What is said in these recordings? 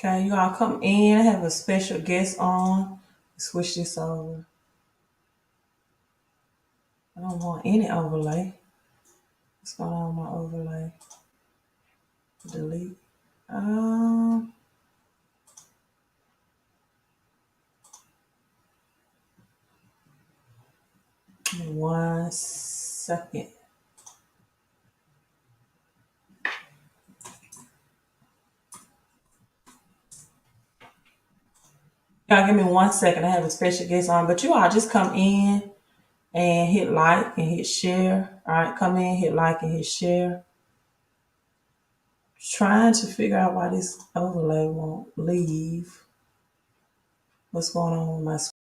Okay, you all come in. I have a special guest on. Switch this over. I don't want any overlay. What's going on with my overlay? Delete. Um, Give me 1 second. Y'all give me 1 second. I have a special guest on, but you all just come in and hit like and hit share. All right, come in, hit like and hit share. Trying to figure out why this overlay won't leave. What's going on with my screen?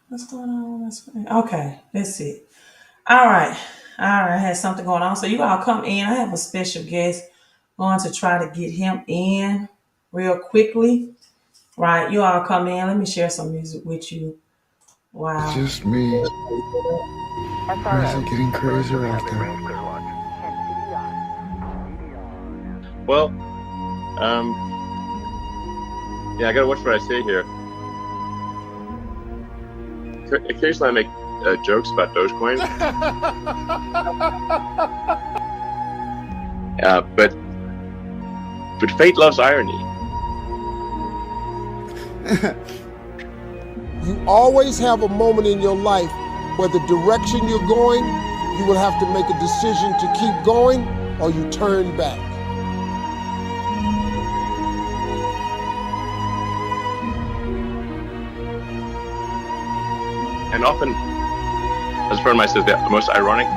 What's going on with my screen? Okay, let's see. All right. I had something going on. So you all come in. I have a special guest. Going to try to get him in real quickly. Right. You all come in. Let me share some music with you. Wow. It's just me. Or is it getting crazier out there? Well, yeah, I gotta watch what I say here. Occasionally I make jokes about Dogecoin. But fate loves irony. You always have a moment in your life where the direction you're going, you will have to make a decision to keep going or you turn back. And often, as a friend of mine says, the most ironic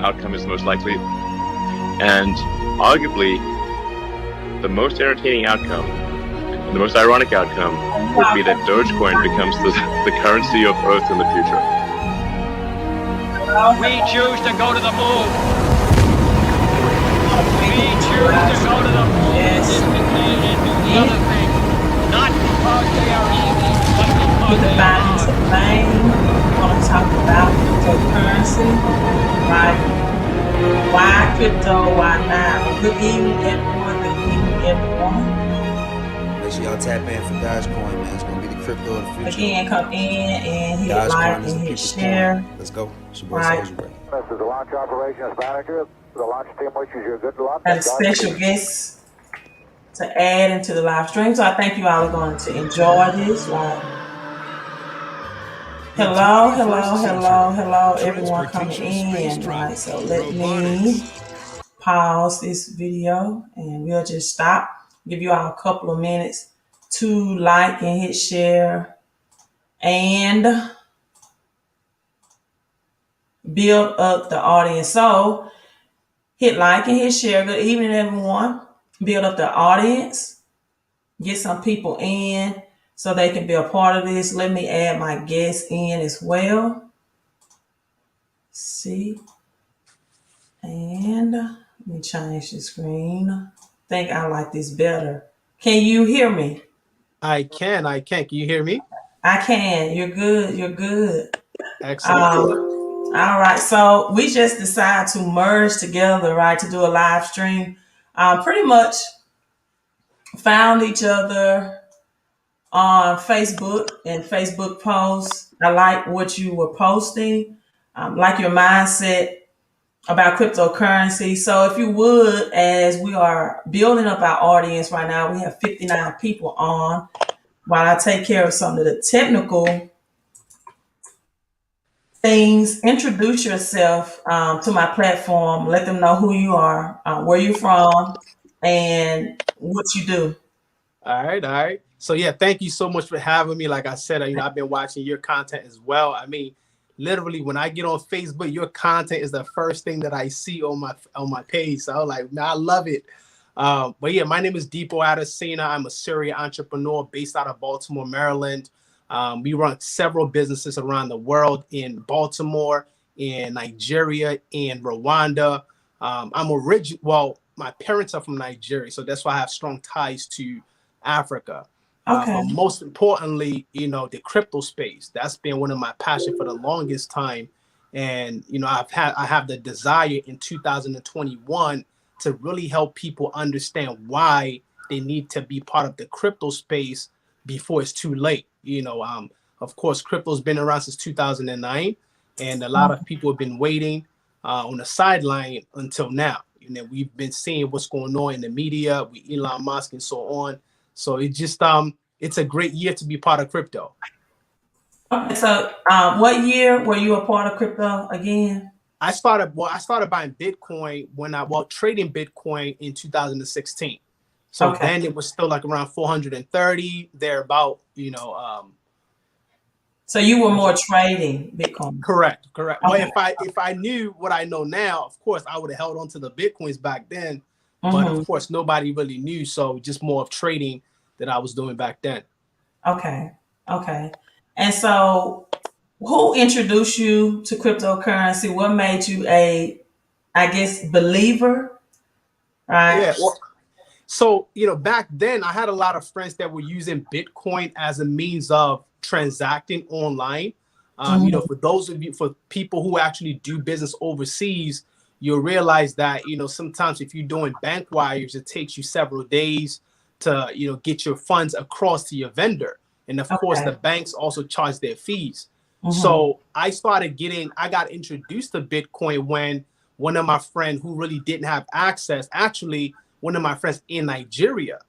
outcome is the most likely. And arguably, the most entertaining outcome, and the most ironic outcome, would be that Dogecoin becomes the currency of Earth in the future. We choose to go to the moon. We choose to go to the moon. Yes. And do the other thing. Not because they are evil, but because they are Define the thing. We want to talk about cryptocurrency, right? Why crypto? Why now? Good evening, everyone. Good evening, everyone. Make sure y'all tap in for Dogecoin, man. It's gonna be the crypto of the future. Again, come in and hit Dogecoin like is and the hit people's share. coin. Let's go. It's your boy Right. Soldier Ray. This is the launch operations manager. The launch team wishes you good luck. Got a special guest to add into the live stream. So I think you all are going to enjoy this. Right? Hello, everyone coming in. Right, so let me pause this video and we'll just stop. Give you all a couple of minutes to like and hit share and build up the audience. So hit like and hit share. Good evening, everyone. Build up the audience. Get some people in so they can be a part of this. Let me add my guests in as well. See. And let me change the screen. I think I like this better. Can you hear me? I can. Can you hear me? I can. You're good. Excellent. All right. So we just decided to merge together, right, to do a live stream. Pretty much found each other on Facebook and Facebook posts. I like what you were posting, like your mindset about cryptocurrency. So if you would, as we are building up our audience right now, we have 59 people on while I take care of some of the technical things. Introduce yourself to my platform. Let them know who you are, where you're from, and what you do. All right. So yeah, thank you so much for having me. Like I said, I've been watching your content as well. I mean, literally, when I get on Facebook, your content is the first thing that I see on my page. So I'm like, man, I love it. But yeah, my name is Dipo Adesina. I'm a serial entrepreneur based out of Baltimore, Maryland. We run several businesses around the world in Baltimore, in Nigeria, in Rwanda. my parents are from Nigeria, so that's why I have strong ties to Africa. Okay. But most importantly, the crypto space, that's been one of my passion for the longest time. And I have the desire in 2021 to really help people understand why they need to be part of the crypto space before it's too late. Of course, crypto's been around since 2009, and a lot of people have been waiting on the sideline until now. We've been seeing what's going on in the media with Elon Musk and so on. So it's a great year to be part of crypto. Okay, so what year were you a part of crypto again? I started buying Bitcoin trading Bitcoin in 2016. So Okay. then it was still like around 430 thereabout. So you were more trading Bitcoin. Correct. Okay. Well, if I knew what I know now, of course I would have held on to the Bitcoins back then. But of course nobody really knew, so just more of trading that I was doing back then. Okay. And so who introduced you to cryptocurrency? What made you I guess, believer? Right. Yeah. Well, so back then I had a lot of friends that were using Bitcoin as a means of transacting online. For people who actually do business overseas, you'll realize that sometimes if you're doing bank wires, it takes you several days to get your funds across to your vendor, and of course the banks also charge their fees. So I got introduced to Bitcoin when one of my friends who really didn't have access, actually one of my friends in Nigeria,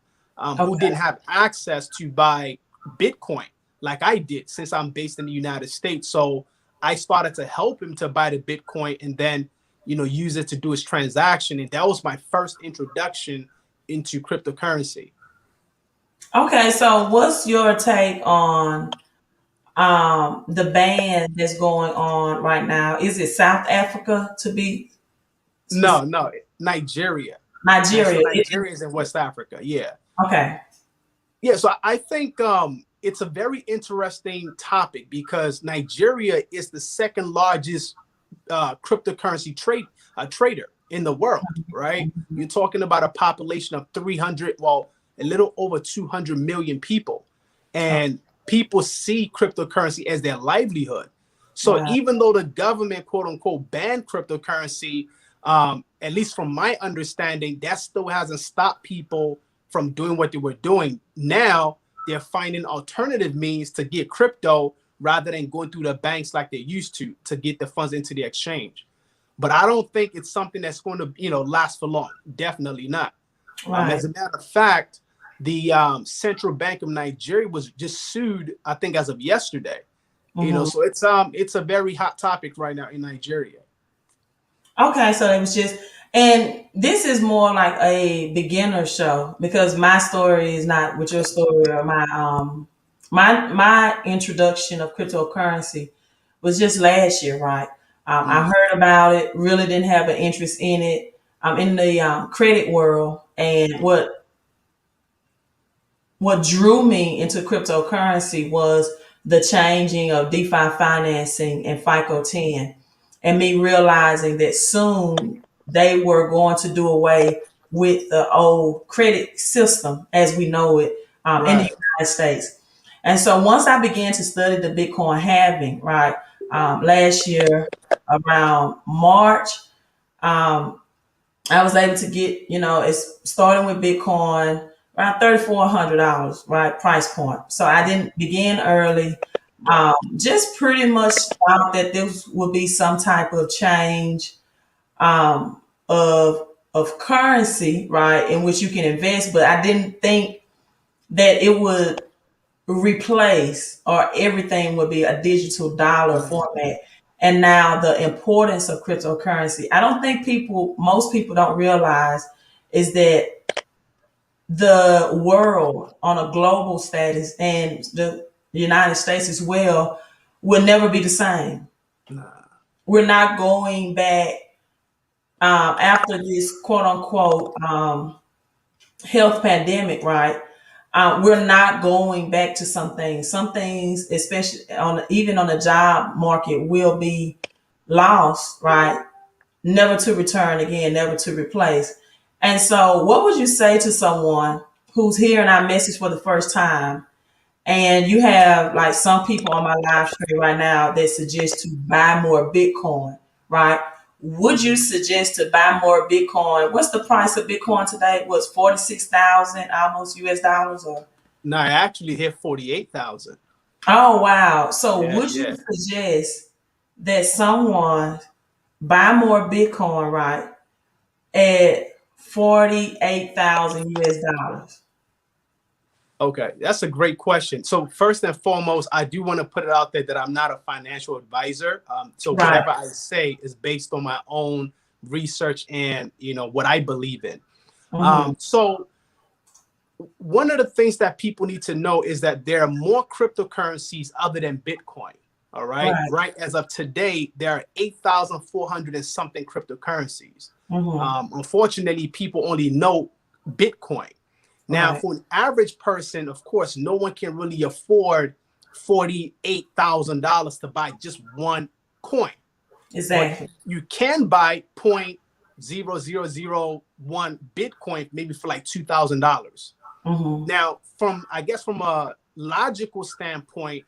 who didn't have access to buy Bitcoin like I did, since I'm based in the United States. So I started to help him to buy the Bitcoin and then, use it to do his transaction. And that was my first introduction into cryptocurrency. Okay, so what's your take on the ban that's going on right now? Is it South Africa to be specific? No, Nigeria. Nigeria. So Nigeria is in West Africa. Yeah. Okay. Yeah, so I think it's a very interesting topic because Nigeria is the second largest cryptocurrency trader in the world, right? You're talking about a population of a little over 200 million people. And people see cryptocurrency as their livelihood. So even though the government, quote unquote, banned cryptocurrency, at least from my understanding, that still hasn't stopped people from doing what they were doing. Now they're finding alternative means to get crypto rather than going through the banks like they used to get the funds into the exchange. But I don't think it's something that's going to, last for long. Definitely not. As a matter of fact, the Central Bank of Nigeria was just sued, I think, as of yesterday. So it's a very hot topic right now in Nigeria. Okay, so it was and this is more like a beginner show because my story is not with your story or my introduction of cryptocurrency was just last year, right? I heard about it, really didn't have an interest in it. I'm in the credit world, and what drew me into cryptocurrency was the changing of DeFi financing and FICO 10, and me realizing that soon they were going to do away with the old credit system as we know it in the United States. And so once I began to study the Bitcoin halving, right, last year around March, I was able to get, it's starting with Bitcoin around $3,400, right? Price point. So I didn't begin early. Just pretty much thought that this would be some type of change of currency, right, in which you can invest. But I didn't think that it would replace or everything would be a digital dollar format. And now the importance of cryptocurrency, I don't think most people don't realize is that the world on a global status and the United States as well will never be the same. We're not going back after this quote unquote health pandemic, right? We're not going back to some things. Some things, especially even on the job market, will be lost, right? Never to return again, never to replace. And so, what would you say to someone who's hearing our message for the first time? And you have like some people on my live stream right now that suggest to buy more Bitcoin, right? Would you suggest to buy more Bitcoin? What's the price of Bitcoin today? Was 46,000 almost US dollars or? No, I actually hit 48,000. Oh wow. So Yeah, would you yeah. suggest that someone buy more Bitcoin, right, at 48,000 US dollars? Okay, that's a great question. So first and foremost, I do want to put it out there that I'm not a financial advisor. So Right. whatever I say is based on my own research and what I believe in. Mm-hmm. So one of the things that people need to know is that there are more cryptocurrencies other than Bitcoin. All right. Right. Right. As of today, there are 8,400 and something cryptocurrencies. Mm-hmm. Unfortunately, people only know Bitcoin. Now, Right. for an average person, of course, no one can really afford $48,000 to buy just one coin. But Exactly. you can buy 0.0001 Bitcoin, maybe for like $2,000. Mm-hmm. Now, from a logical standpoint,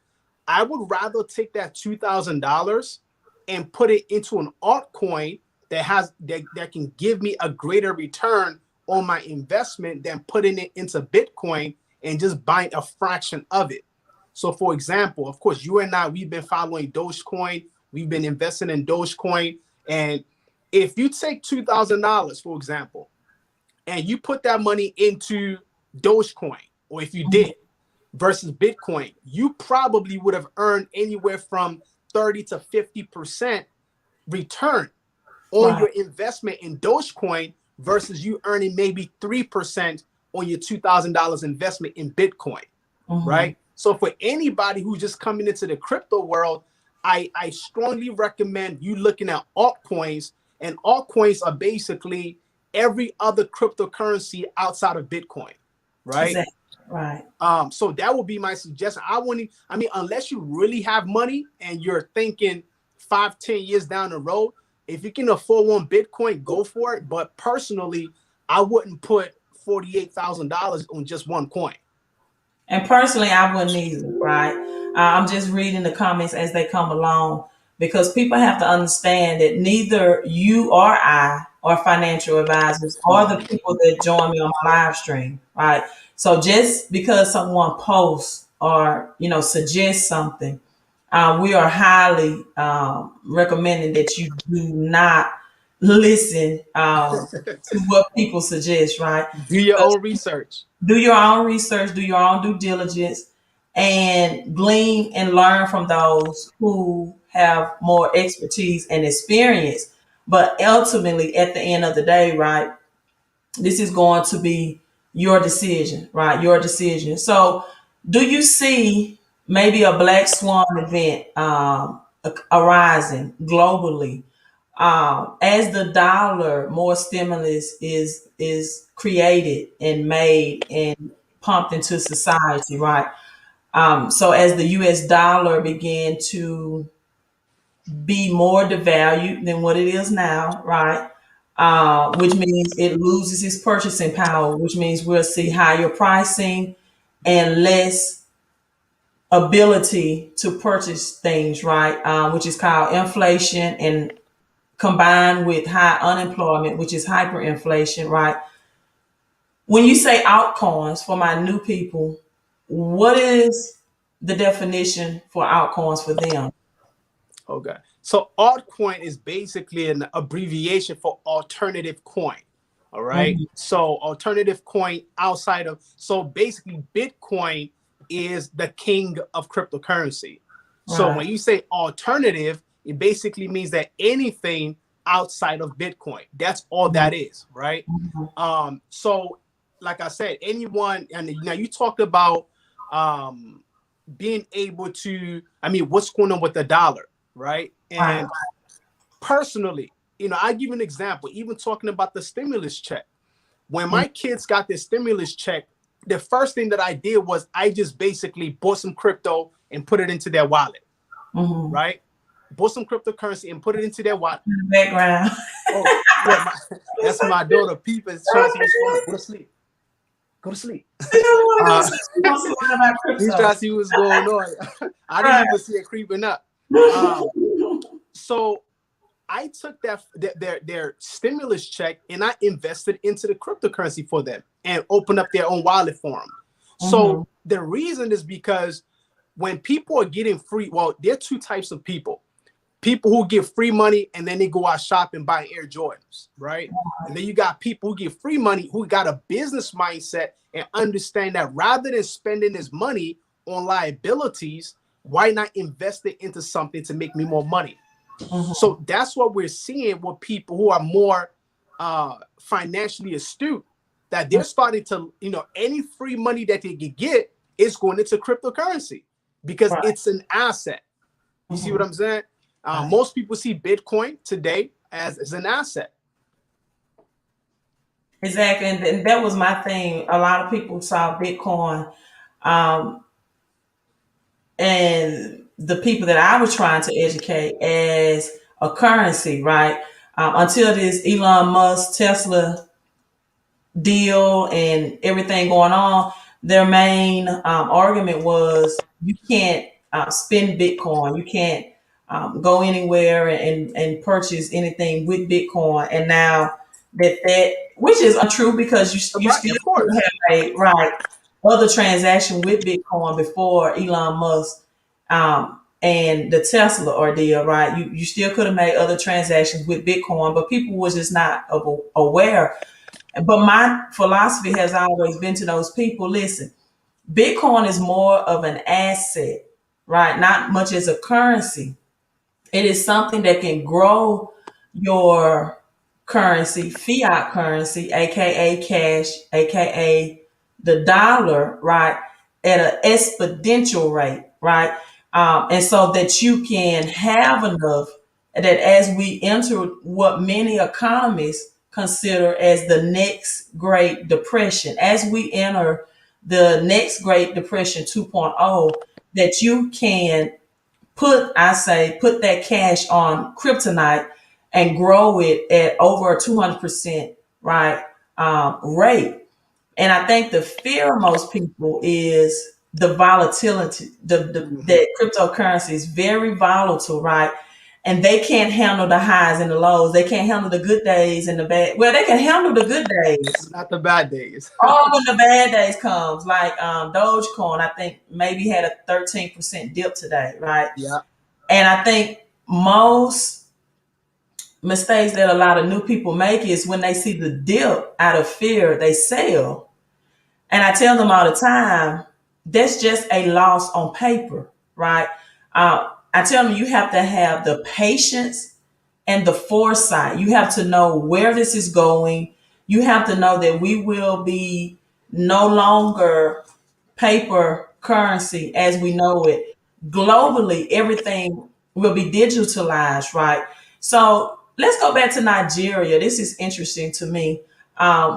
I would rather take that $2,000 and put it into an altcoin that can give me a greater return on my investment than putting it into Bitcoin and just buying a fraction of it. So, for example, of course, you and I, we've been following Dogecoin. We've been investing in Dogecoin. And if you take $2,000, for example, and you put that money into Dogecoin, or if you did, versus Bitcoin, you probably would have earned anywhere from 30 to 50% return on Right. your investment in Dogecoin versus you earning maybe 3% on your $2,000 investment in Bitcoin, Mm-hmm. right? So for anybody who's just coming into the crypto world, I strongly recommend you looking at altcoins, and altcoins are basically every other cryptocurrency outside of Bitcoin, right? Exactly. Right. So that would be my suggestion. Unless you really have money and you're thinking 5-10 years down the road, if you can afford one Bitcoin, go for it. But personally, I wouldn't put $48,000 on just one coin. And personally, I wouldn't either, right? I'm just reading the comments as they come along because people have to understand that neither you or I are financial advisors or the people that join me on my live stream, right? So just because someone posts or suggests something, we are highly recommending that you do not listen to what people suggest, right? Do your own research. Do your own research, do your own due diligence, and glean and learn from those who have more expertise and experience. But ultimately, at the end of the day, right, this is going to be your decision, right? Your decision. So, do you see maybe a black swan event arising globally as the dollar, more stimulus is created and made and pumped into society, right? So as the U.S. dollar began to be more devalued than what it is now, right? Which means it loses its purchasing power, which means we'll see higher pricing and less ability to purchase things, right? Which is called inflation, and combined with high unemployment, which is hyperinflation, right? When you say altcoins for my new people, what is the definition for altcoins for them? Okay. So altcoin is basically an abbreviation for alternative coin. All right. Mhm. So alternative coin so basically Bitcoin is the king of cryptocurrency. So Right. when you say alternative, it basically means that anything outside of Bitcoin. That's all that is, right? Mhm. So like I said, anyone, and now you talked about being able to, what's going on with the dollar, right? Right. And personally, I give you an example, even talking about the stimulus check. When my kids got their stimulus check, the first thing that I did was I just basically bought some crypto and put it into their wallet, Mm-hmm. right? Bought some cryptocurrency and put it into their wallet. Background. Oh, Yeah, that's my daughter. Peep is trying to see what's going on. Go to sleep. Go to sleep. She don't want to go to Uh, sleep. She wants to learn about he's crypto. trying to see what's going on. I didn't Right. even see it creeping up. So I took their stimulus check and I invested into the cryptocurrency for them and opened up their own wallet for them. So the reason is because when people are getting free, well, there are two types of people. People who get free money and then they go out shopping buying Air Jordans, right? And then you got people who get free money who got a business mindset and understand that rather than spending this money on liabilities, why not invest it into something to make me more money? So that's what we're seeing with people who are more financially astute, that they're starting to, any free money that they can get is going into cryptocurrency because it's an asset. You see what I'm saying? Most people see Bitcoin today as an asset. Exactly. And that was my thing. A lot of people saw Bitcoin, and the people that I was trying to educate as a currency, right? Until this Elon Musk Tesla deal and everything going on, their main argument was you can't spend Bitcoin. You can't go anywhere and purchase anything with Bitcoin. And now that which is untrue because you Right, still of course. have a other transaction with Bitcoin before Elon Musk and the Tesla ordeal, right? You still could have made other transactions with Bitcoin, but people was just not aware. But my philosophy has always been to those people, listen, Bitcoin is more of an asset, right? Not much as a currency. It is something that can grow your currency, fiat currency, aka cash, aka the dollar, right, at an exponential rate, right? And so that you can have enough that as we enter what many economists consider as the next Great Depression, as we enter the next Great Depression 2.0, that you can put that cash on kryptonite and grow it at over a 200% right rate. And I think the fear of most people is the volatility. That cryptocurrency is very volatile, right? And they can't handle the highs and the lows. They can't handle the good days and the bad. Well, they can handle the good days. Not the bad days. Oh, when the bad days comes, like Dogecoin, I think maybe had a 13% dip today, right? Yeah. And I think most mistakes that a lot of new people make is when they see the dip out of fear, they sell. And I tell them all the time, that's just a loss on paper, right? I tell them you have to have the patience and the foresight. You have to know where this is going. You have to know that we will be no longer paper currency as we know it. Globally, everything will be digitalized, right? So let's go back to Nigeria. This is interesting to me.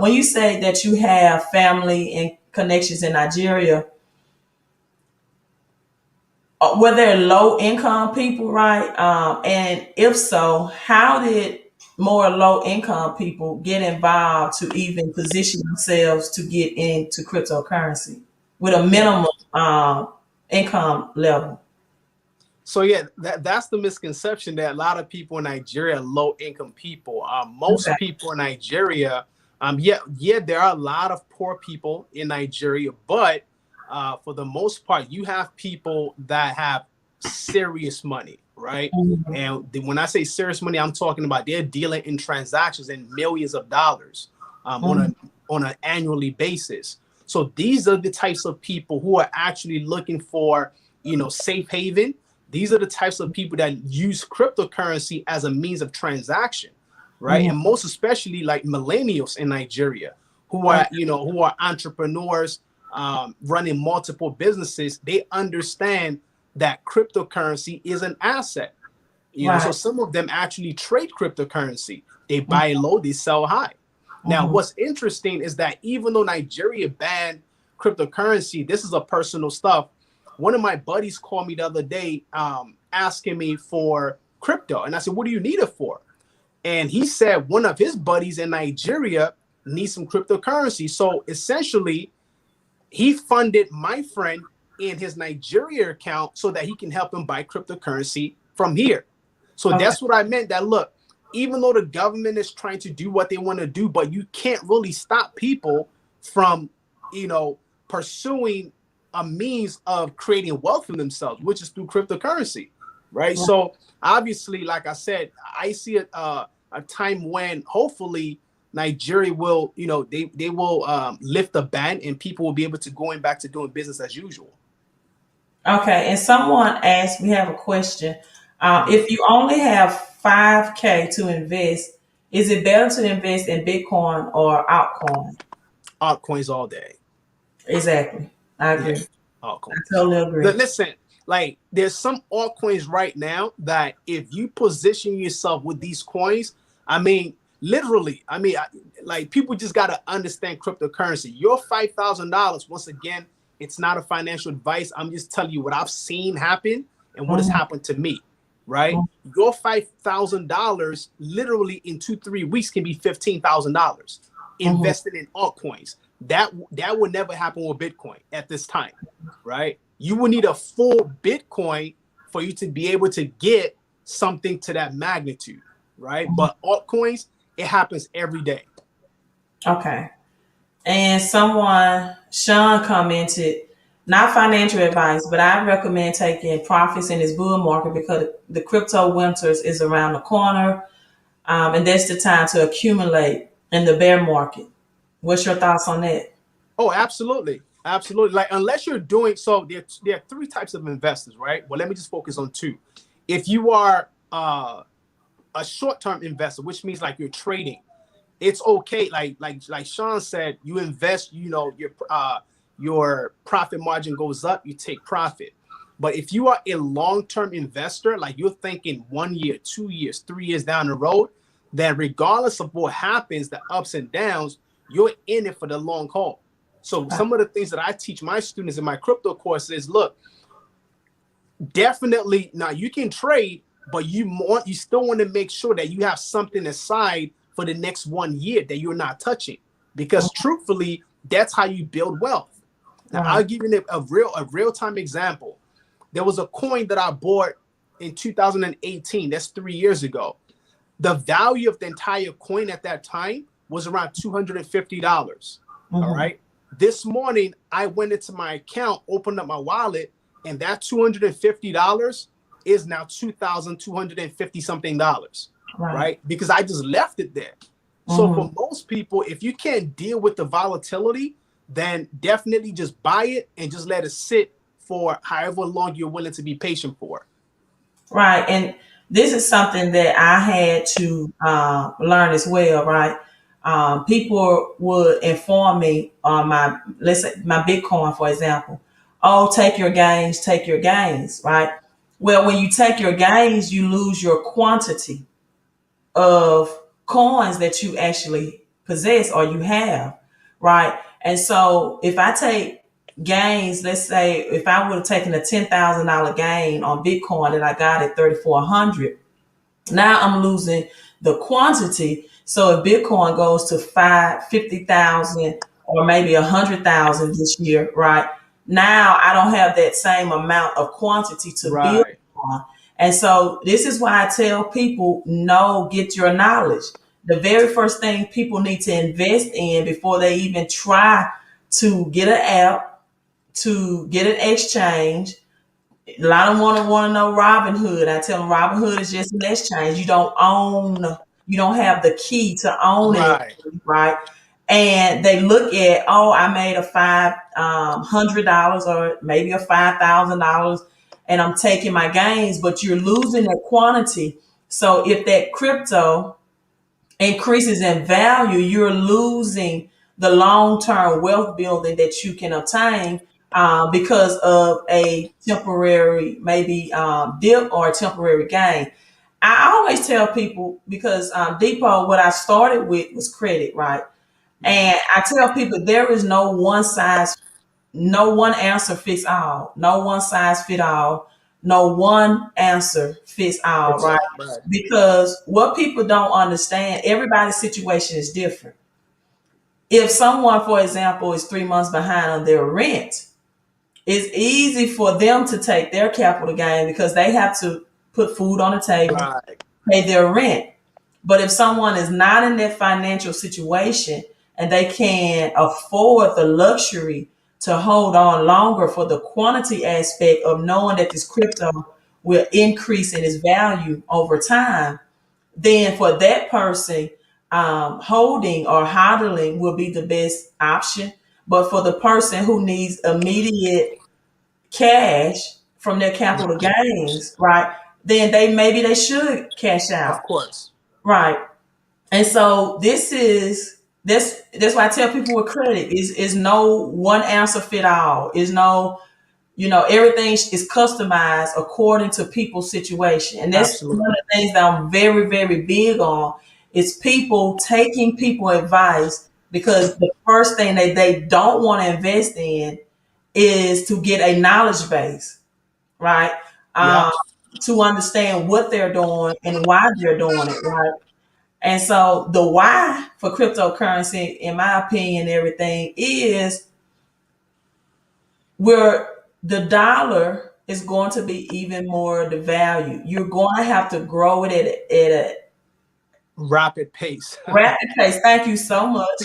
When you say that you have family and connections in Nigeria, were there low income people, right? And if so, how did more low income people get involved to even position themselves to get into cryptocurrency with a minimum income level? So yeah, that's the misconception that a lot of people in Nigeria are low income people. Most Okay. people in Nigeria, yeah, there are a lot of poor people in Nigeria, but for the most part, you have people that have serious money, right? Mhm. And when I say serious money, I'm talking about they're dealing in transactions in millions of dollars Mhm. on an annually basis. So these are the types of people who are actually looking for, safe haven. These are the types of people that use cryptocurrency as a means of transaction, right? Mhm. And most especially like millennials in Nigeria, who Okay. are, who are entrepreneurs, running multiple businesses. They understand that cryptocurrency is an asset. So Right. some of them actually trade cryptocurrency. They buy low, they sell high. Now, Mhm. what's interesting is that even though Nigeria banned cryptocurrency, this is a personal stuff. One of my buddies called me the other day, asking me for crypto, and I said, "What do you need it for?" And he said one of his buddies in Nigeria needs some cryptocurrency. So essentially, he funded my friend in his Nigeria account so that he can help him buy cryptocurrency from here. So Okay. that's what I meant. That look, even though the government is trying to do what they want to do, but you can't really stop people from, pursuing a means of creating wealth for themselves, which is through cryptocurrency, right? Yeah. So obviously, like I said, I see a time when hopefully Nigeria will, they will lift the ban and people will be able to going back to doing business as usual. Okay. And someone asked, we have a question. If you only have 5K to invest, is it better to invest in Bitcoin or altcoin? Altcoins all day. Exactly. I agree. Yeah, altcoins. I totally agree. Listen, like there's some altcoins right now that if you position yourself with these coins, I mean, literally, like people just got to understand cryptocurrency. Your $5,000, once again, it's not a financial advice. I'm just telling you what I've seen happen and what has happened to me, right? Your $5,000 literally in 2-3 weeks can be $15,000 invested in altcoins. That would never happen with Bitcoin at this time, right? You will need a full Bitcoin for you to be able to get something to that magnitude, right? But altcoins, it happens every day. Okay. And Sean commented, not financial advice, but I recommend taking profits in this bull market because the crypto winters is around the corner. And that's the time to accumulate in the bear market. What's your thoughts on that? Oh, absolutely. Absolutely. Like, unless you're doing so, there are three types of investors, right? Well, let me just focus on two. If you are a short-term investor, which means like you're trading, it's okay. Like Sean said, you invest, your profit margin goes up, you take profit. But if you are a long-term investor, like you're thinking 1 year, 2 years, 3 years down the road, then regardless of what happens, the ups and downs, you're in it for the long haul. So some of the things that I teach my students in my crypto course is, look, definitely now you can trade, but you still want to make sure that you have something aside for the next 1 year that you're not touching, because truthfully, that's how you build wealth. Now, I'll give you a real-time example. There was a coin that I bought in 2018. That's 3 years ago. The value of the entire coin at that time was around $250. All right. This morning, I went into my account, opened up my wallet, and that $250 is now $2,250 something dollars, right? Because I just left it there. So for most people, if you can't deal with the volatility, then definitely just buy it and just let it sit for however long you're willing to be patient for. Right. And this is something that I had to learn as well, right? People would inform me on let's say my Bitcoin, for example. Oh, take your gains, right? Well, when you take your gains, you lose your quantity of coins that you actually possess or you have, right? And so if I take gains, let's say if I would have taken a $10,000 gain on Bitcoin and I got it 3,400, now I'm losing the quantity. So if Bitcoin goes to 50,000 or maybe 100,000 this year, right? Now I don't have that same amount of quantity to build on. And so this is why I tell people, get your knowledge. The very first thing people need to invest in before they even try to get an app, to get an exchange. A lot of them want to know Robinhood. I tell them Robinhood is just an exchange. You don't have the key to own it, right? And they look at, I made a $500 or maybe a $5,000, and I'm taking my gains, but you're losing that quantity. So if that crypto increases in value, you're losing the long-term wealth building that you can obtain because of a temporary maybe dip or a temporary gain. I always tell people because Deepo, what I started with was credit, right? And I tell people there is no one answer fits all, no one size fit all. no one answer fits all, right? Right. Because what people don't understand, everybody's situation is different. If someone, for example, is 3 months behind on their rent, it's easy for them to take their capital gain because they have to put food on the table, Right. pay their rent. But if someone is not in that financial situation and they can afford the luxury to hold on longer for the quantity aspect of knowing that this crypto will increase in its value over time, then for that person, holding or hodling will be the best option. But for the person who needs immediate cash from their capital gains, right, then they should cash Of out, course. right? And so that's why I tell people with credit is no one answer fit all. Is no, everything is customized according to people's situation. And that's one of Absolutely. the things that I'm very, very big on is people taking people advice, because the first thing that they don't want to invest in is to get a knowledge base, right? Yep. Um, to understand what they're doing and why they're doing it, right? And so the why for cryptocurrency, in my opinion, everything is where the dollar is going to be even more the value. You're going to have to grow it at a Rapid pace. rapid pace. Thank you so much.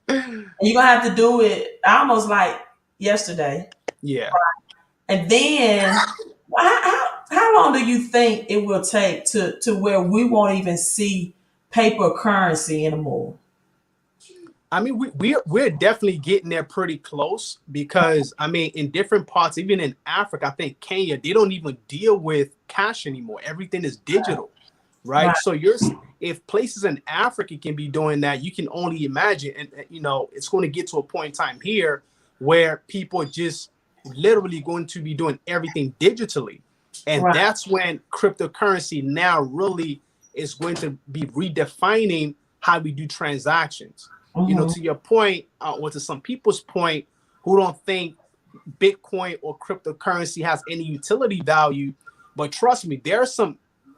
And you're going to have to do it almost like yesterday. Yeah. And then, how long do you think it will take to where we won't even see paper currency anymore? I mean, we're definitely getting there pretty close because I mean, in different parts, even in Africa, I think Kenya, they don't even deal with cash anymore. Everything is digital, Right, right? So if places in Africa can be doing that, you can only imagine, and it's going to get to a point in time here where people are just literally going to be doing everything digitally, and right. that's when cryptocurrency now really is going to be redefining how we do transactions. Hmm. To your point, or to some people's point, who don't think Bitcoin or cryptocurrency has any utility value. But trust me, there are some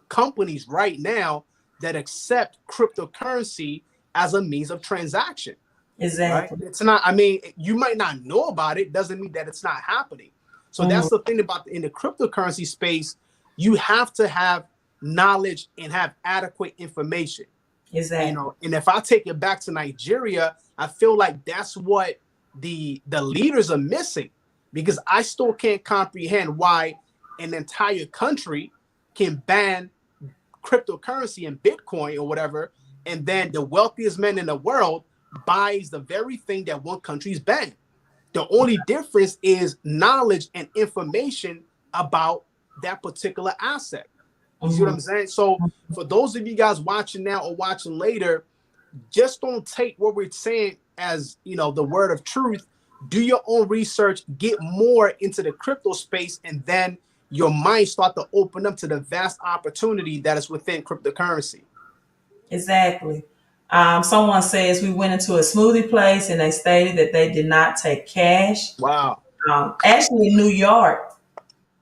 companies right now that accept cryptocurrency as a means of transaction, right? Exactly. It's not, I mean, you might not know about it, doesn't mean that it's not happening. So Hmm. that's the thing about in the cryptocurrency space, you have to have knowledge and have adequate information. Exactly. And if I take it back to Nigeria, I feel like that's what the leaders are missing, because I still can't comprehend why an entire country can ban cryptocurrency and Bitcoin or whatever, and then the wealthiest man in the world buys the very thing that one country's banned. The only difference is knowledge and information about that particular asset. You see what Hmm. I'm saying? So for those of you guys watching now or watching later, just don't take what we're saying as the word of truth. Do your own research, get more into the crypto space, and then your mind start to open up to the vast opportunity that is within cryptocurrency. Exactly. Someone says we went into a smoothie place and they stated that they did not take cash. Wow. Actually, New York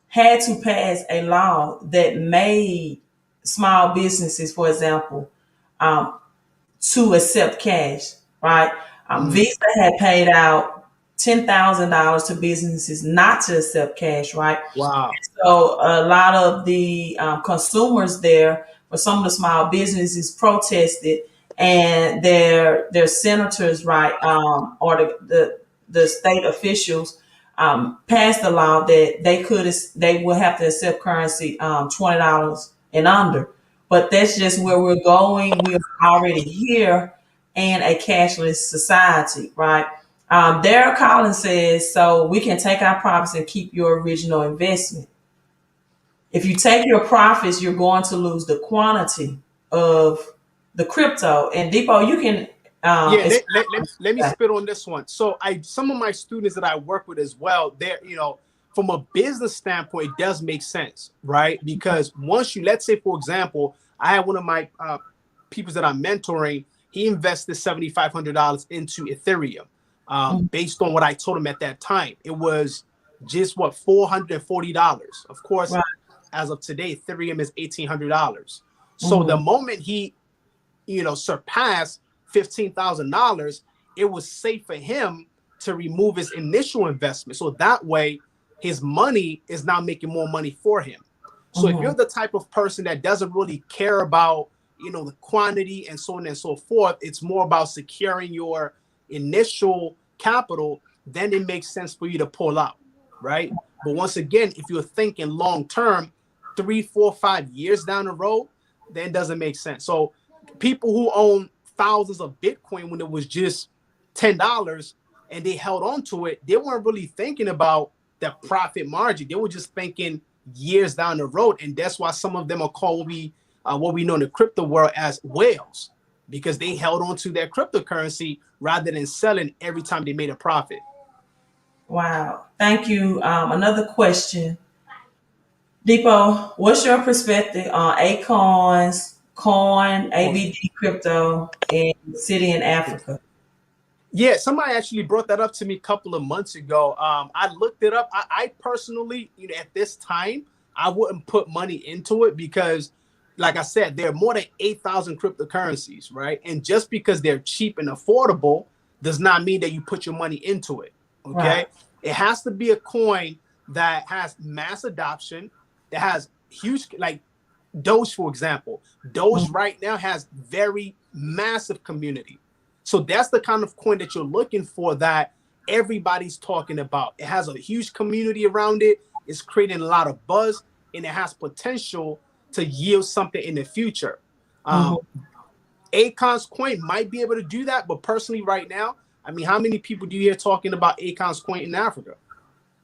had to pass a law that made small businesses, for example, um, to accept cash, right? Mm, Visa had paid out $10,000 to businesses not to accept cash, right? wow. So a lot of the consumers there, or some of the small businesses, protested, and their senators, right, or the state officials passed a law that they will have to accept currency $20 and under. But that's just where we're going. We're already here in a cashless society, right? Darrell Collins says, so we can take our profits and keep your original investment. If you take your profits, you're going to lose the quantity of the crypto. And Deepo, you can Yeah, it's let me spit on this one. So some of my students that I work with as well, they're, from a business standpoint, it does make sense, right? Because once let's say, for example, I had one of my people that I'm mentoring, he invested $7,500 into Ethereum, based on what I told him at that time. It was just what, $440. Of course, Right. as of today, Ethereum is $1,800. So the Mm-hmm. moment he, surpassed $15,000, it was safe for him to remove his initial investment. So that way, his money is now making more money for him. So if Mm-hmm. you're the type of person that doesn't really care about, the quantity and so on and so forth, it's more about securing your initial capital, then it makes sense for you to pull out, right? But once again, if you're thinking long term, 3, 4, 5 years down the road, then it doesn't make sense. So people who own thousands of Bitcoin when it was just $10 and they held on to it, they weren't really thinking about the profit margin. They were just thinking years down the road, and that's why some of them are called what we know in the crypto world as whales, because they held on to their cryptocurrency rather than selling every time they made a profit. Wow. Thank you. Another question. Deepo, what's your perspective on Acorns, Coin, ABD crypto, and City in Africa? Yeah, somebody actually brought that up to me a couple of months ago. I looked it up. I personally, at this time, I wouldn't put money into it because, like I said, there are more than 8,000 cryptocurrencies, right? And just because they're cheap and affordable does not mean that you put your money into it, Right. okay? It has to be a coin that has mass adoption, that has huge, like Doge, for example. Doge right now has very massive community. So that's the kind of coin that you're looking for that everybody's talking about. It has a huge community around it. It's creating a lot of buzz, and it has potential to yield something in the future. Mm-hmm. Akon's coin might be able to do that, but personally, right now, I mean, how many people do you hear talking about Akon's coin in Africa,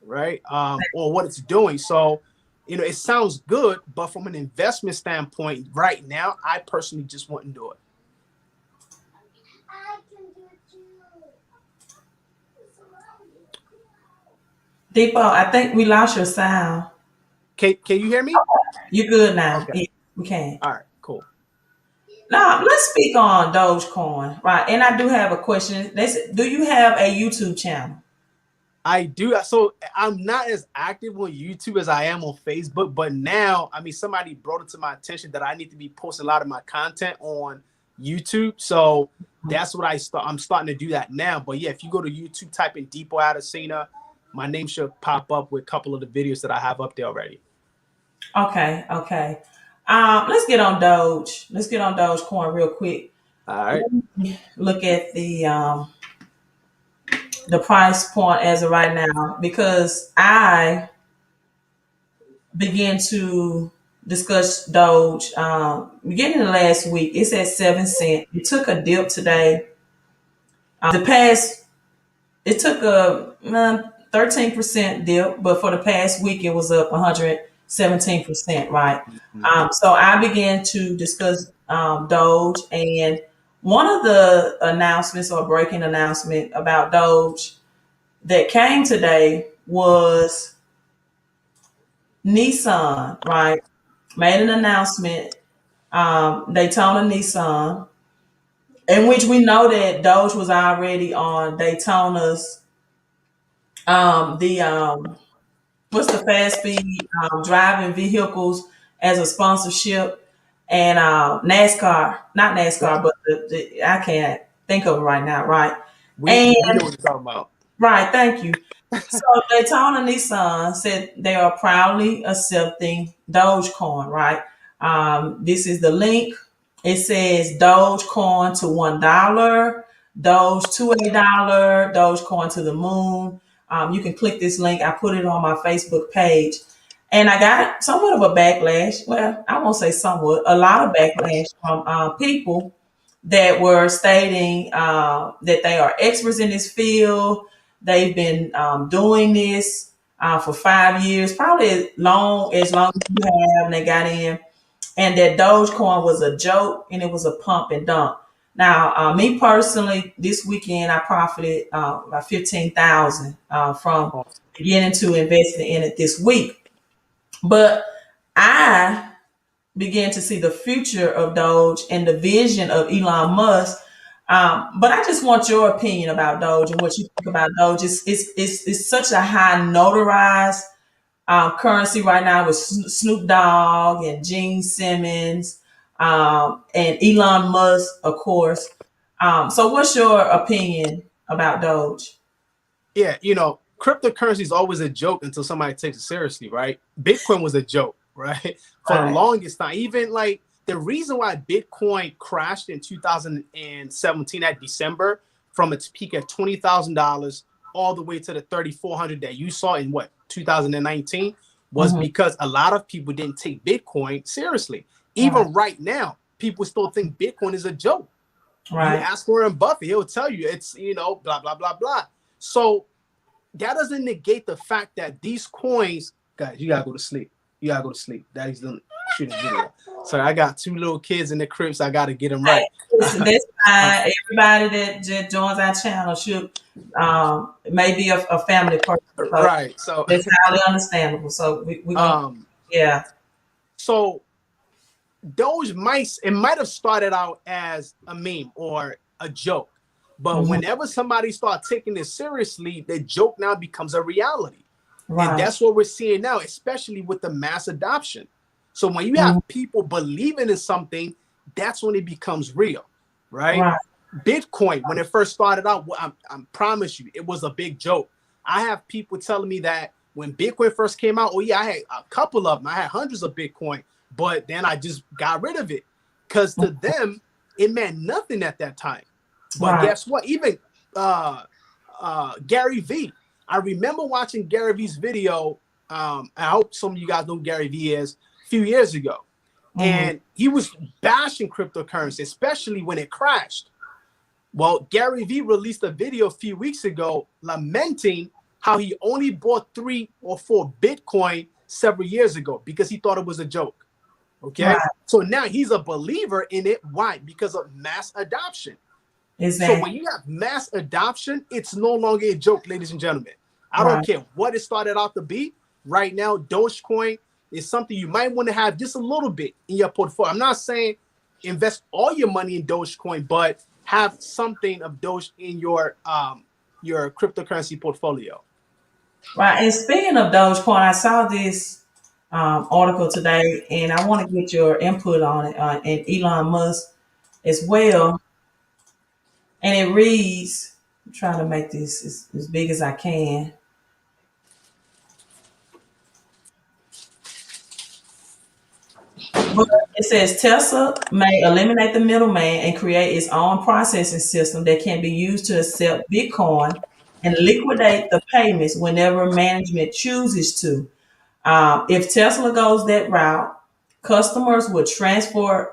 right? Or what it's doing? So, it sounds good, but from an investment standpoint, right now, I personally just wouldn't do it. Deepo, I think we lost your sound. Can you hear me? You good now? Okay. Yeah, we can. All right, cool. Now let's speak on Dogecoin, right? And I do have a question. They said, do you have a YouTube channel? I do. So I'm not as active on YouTube as I am on Facebook, but now, I mean, somebody brought it to my attention that I need to be posting a lot of my content on YouTube. So that's what I'm starting to do that now. But yeah, if you go to YouTube, type in Dipo Adesina, my name should pop up with a couple of the videos that I have up there already. Okay, okay. Let's get on Doge. Let's get on Dogecoin real quick. All right. Look at the price point as of right now, because I began to discuss Doge beginning of last week. It's at 7 cents. It took a dip today. It took a 13% dip, but for the past week, it was up 117%, right? So I began to discuss Doge, and one of the announcements or breaking announcement about Doge that came today was Nissan, right? Made an announcement, Daytona Nissan, in which we know that Doge was already on Daytona's the what's the fast speed driving vehicles as a sponsorship, and NASCAR, not Yeah, NASCAR, but the I can't think of it right now, right? we And know what you're talking about. right, thank you. So Daytona Nissan said they are proudly accepting Dogecoin, right? This is the link. It says Dogecoin to $1, Doge to $1, Dogecoin to the moon. You can click this link. I put it on my Facebook page. And I got somewhat of a backlash. Well, I won't say somewhat, a lot of backlash from people that were stating that they are experts in this field. They've been doing this for 5 years, probably as long as you have, and they got in, and that Dogecoin was a joke and it was a pump and dump. Now, me personally, this weekend I profited about 15,000 from beginning to investing in it this week. But I began to see the future of Doge and the vision of Elon Musk But I just want your opinion about Doge and what you think about Doge. It's such a high notarized currency right now with Snoop Dogg and Gene Simmons and Elon Musk, of course. So, what's your opinion about Doge? Yeah, cryptocurrency is always a joke until somebody takes it seriously, right? Bitcoin was a joke, right? For the Right. longest time. Even like the reason why Bitcoin crashed in 2017 at December from its peak at $20,000 all the way to the 3,400 that you saw in 2019 was Mhm. because a lot of people didn't take Bitcoin seriously. Right. Even right now, people still think Bitcoin is a joke. You Right. ask Warren Buffett, he'll tell you it's, blah, blah, blah, blah. So that doesn't negate the fact that these coins, guys, you gotta go to sleep. You gotta go to sleep. Daddy's done shooting video. Sorry, I got 2 little kids in the crib, so I gotta get them right. Listen, that's fine. Everybody that just joins our channel should maybe a family person. So Right. So that's highly understandable. So we're gonna yeah. so those might have started out as a meme or a joke, but Mhm. whenever somebody starts taking it seriously, the joke now becomes a reality. And Right. that's what we're seeing now, especially with the mass adoption. So when you Mhm. have people believing in something, that's when it becomes real, right? Right. Bitcoin, when it first started out, I promise you, it was a big joke. I have people telling me that when Bitcoin first came out, oh yeah, I had a couple of them. I had hundreds of Bitcoin, but then I just got rid of it because to them, it meant nothing at that time. But Right. guess what? Even Gary Vee, I remember watching Gary Vee's video. I hope some of you guys know who Gary Vee is, a few years ago. Mhm. And he was bashing cryptocurrency, especially when it crashed. Well, Gary Vee released a video a few weeks ago lamenting how he only bought 3 or 4 Bitcoin several years ago because he thought it was a joke. Okay. Right. So now he's a believer in it. Why? Because of mass adoption. So when Exactly. you have mass adoption, it's no longer a joke, ladies and gentlemen. I don't Right. care what it started out to be. Right now, Dogecoin is something you might want to have just a little bit in your portfolio. I'm not saying invest all your money in Dogecoin, but have something of Doge in your cryptocurrency portfolio. Right. And speaking of Dogecoin, I saw this article today, and I want to get your input on it. And Elon Musk as well. And it reads, I'm trying to make this as big as I can. But it says Tesla may eliminate the middleman and create its own processing system that can be used to accept Bitcoin and liquidate the payments whenever management chooses to. If Tesla goes that route, customers would transfer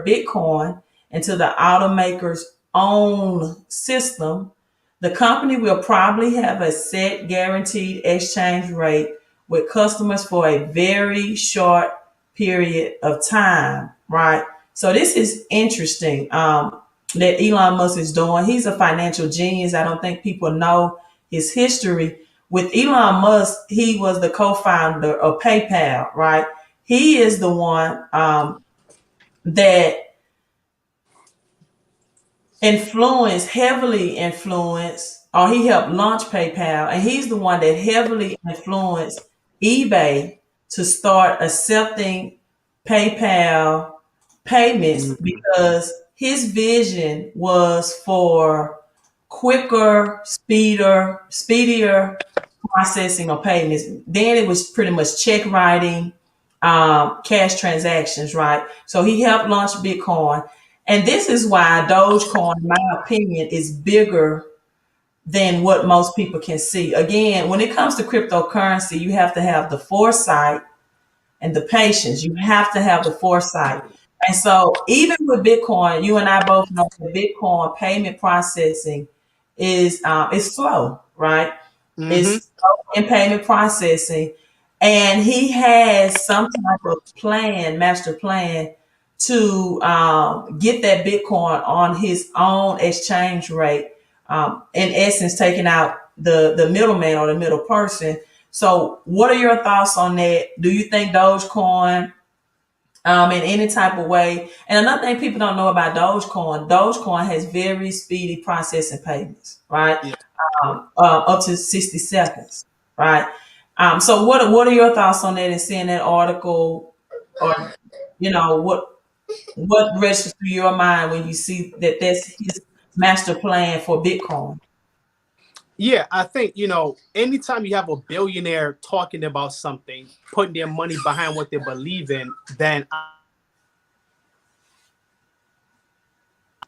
Bitcoin into the automaker's own system. The company will probably have a set guaranteed exchange rate with customers for a very short period of time, right? So this is interesting that Elon Musk is doing. He's a financial genius. I don't think people know his history. With Elon Musk, he was the co-founder of PayPal, right? He is the one that heavily influenced, or he helped launch PayPal, and he's the one that heavily influenced eBay to start accepting PayPal payments because his vision was for speedier processing of payments. Then it was pretty much check writing, cash transactions, right? So he helped launch Bitcoin. And this is why Dogecoin, in my opinion, is bigger than what most people can see. Again, when it comes to cryptocurrency, you have to have the foresight and the patience. You have to have the foresight. And so, even with Bitcoin, you and I both know that Bitcoin payment processing is slow, right? Mm-hmm. It's slow in payment processing, and he has some type of master plan, to get that Bitcoin on his own exchange rate. In essence, taking out the middleman or the middle person. So, what are your thoughts on that? Do you think Dogecoin in any type of way. And another thing people don't know about Dogecoin has very speedy processing payments, right? Yeah. Up to 60 seconds, right? So what are your thoughts on that and seeing that article, or what registers through your mind when you see that that's his master plan for Bitcoin? Yeah, I think, anytime you have a billionaire talking about something, putting their money behind what they believe in, then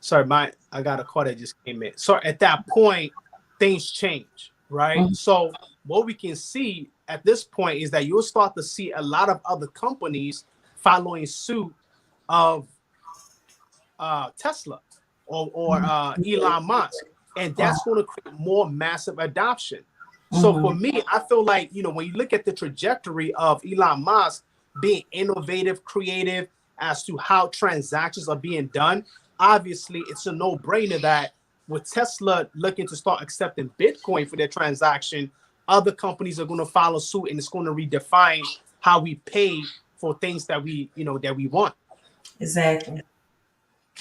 sorry, I got a call that just came in. So at that point, things change, right? Mhm, So what we can see at this point is that you'll start to see a lot of other companies following suit of Tesla or mhm, Elon Musk, and that's going to create more massive adoption. So for mhm. me, I feel like, when you look at the trajectory of Elon Musk being innovative, creative as to how transactions are being done, obviously it's a no-brainer that with Tesla looking to start accepting Bitcoin for their transaction, other companies are going to follow suit, and it's going to redefine how we pay for things that we want. Exactly.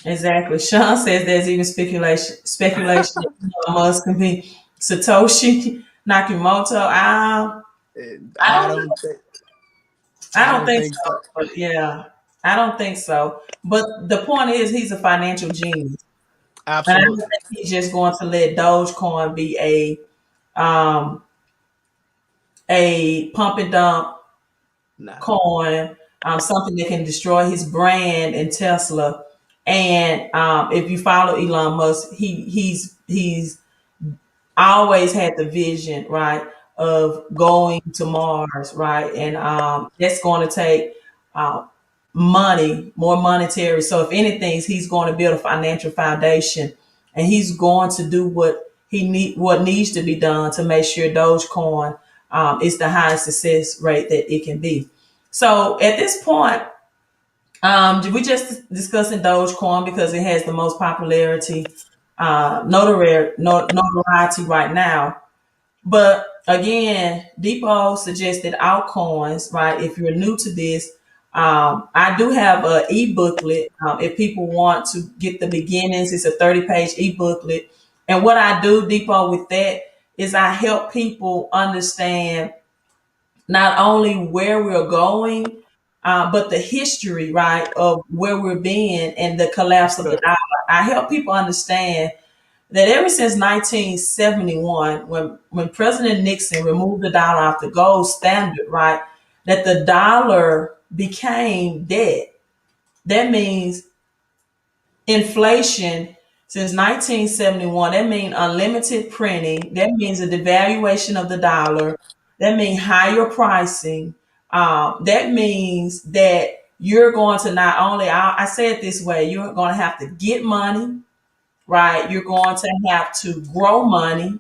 Exactly. Sean says there's even speculation that Elon Musk can be Satoshi Nakamoto. I I don't don't think I I don't don't think think so. so. But yeah, I don't think so. But the point is, he's a financial genius, and I don't Absolutely. think he's just going to let Dogecoin be um, a pump and dump Nah. coin, something that can destroy his brand and Tesla. And if you follow Elon Musk, he's always had the vision, right, of going to Mars, right, and that's going to take uh, money, more monetary. So if anything, he's going to build a financial foundation, and he's going to do what needs to be done to make sure Dogecoin is the highest success rate that it can be. So at this point, we just discussing Dogecoin because it has the most popularity, notoriety right now. But again, Deepo suggested altcoins, right? If you're new to this, I do have a e-booklet. If people want to get the beginnings, it's a 30-page e-booklet. And what I do, Deepo, with that is I help people understand not only where we're going, but the history, right, of where we're being and the collapse That's of the good. dollar. I help people understand that ever since 1971, when President Nixon removed the dollar off the gold standard, right, that the dollar became dead. That means inflation since 1971. That means unlimited printing. That means a devaluation of the dollar. That means higher pricing. That means that you're going to not only, I say it this way, you're going to have to get money, right? You're going to have to grow money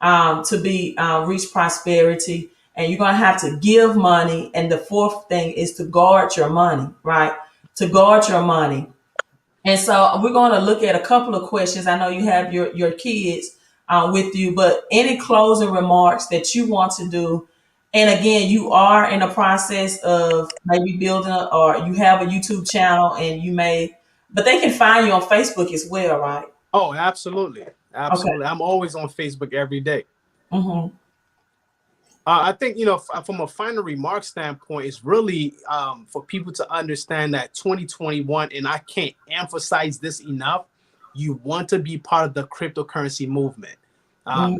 to be reach prosperity, and you're going to have to give money. And the fourth thing is to guard your money, right? To guard your money. And so we're going to look at a couple of questions. I know you have your kids with you, but any closing remarks that you want to do. And again, you are in a process of maybe building or you have a YouTube channel and but they can find you on Facebook as well, right? Oh, absolutely. Okay. Absolutely. I'm always on Facebook every day. Mm-hmm. I think, from a final remark standpoint, it's really for people to understand that 2021, and I can't emphasize this enough, you want to be part of the cryptocurrency movement.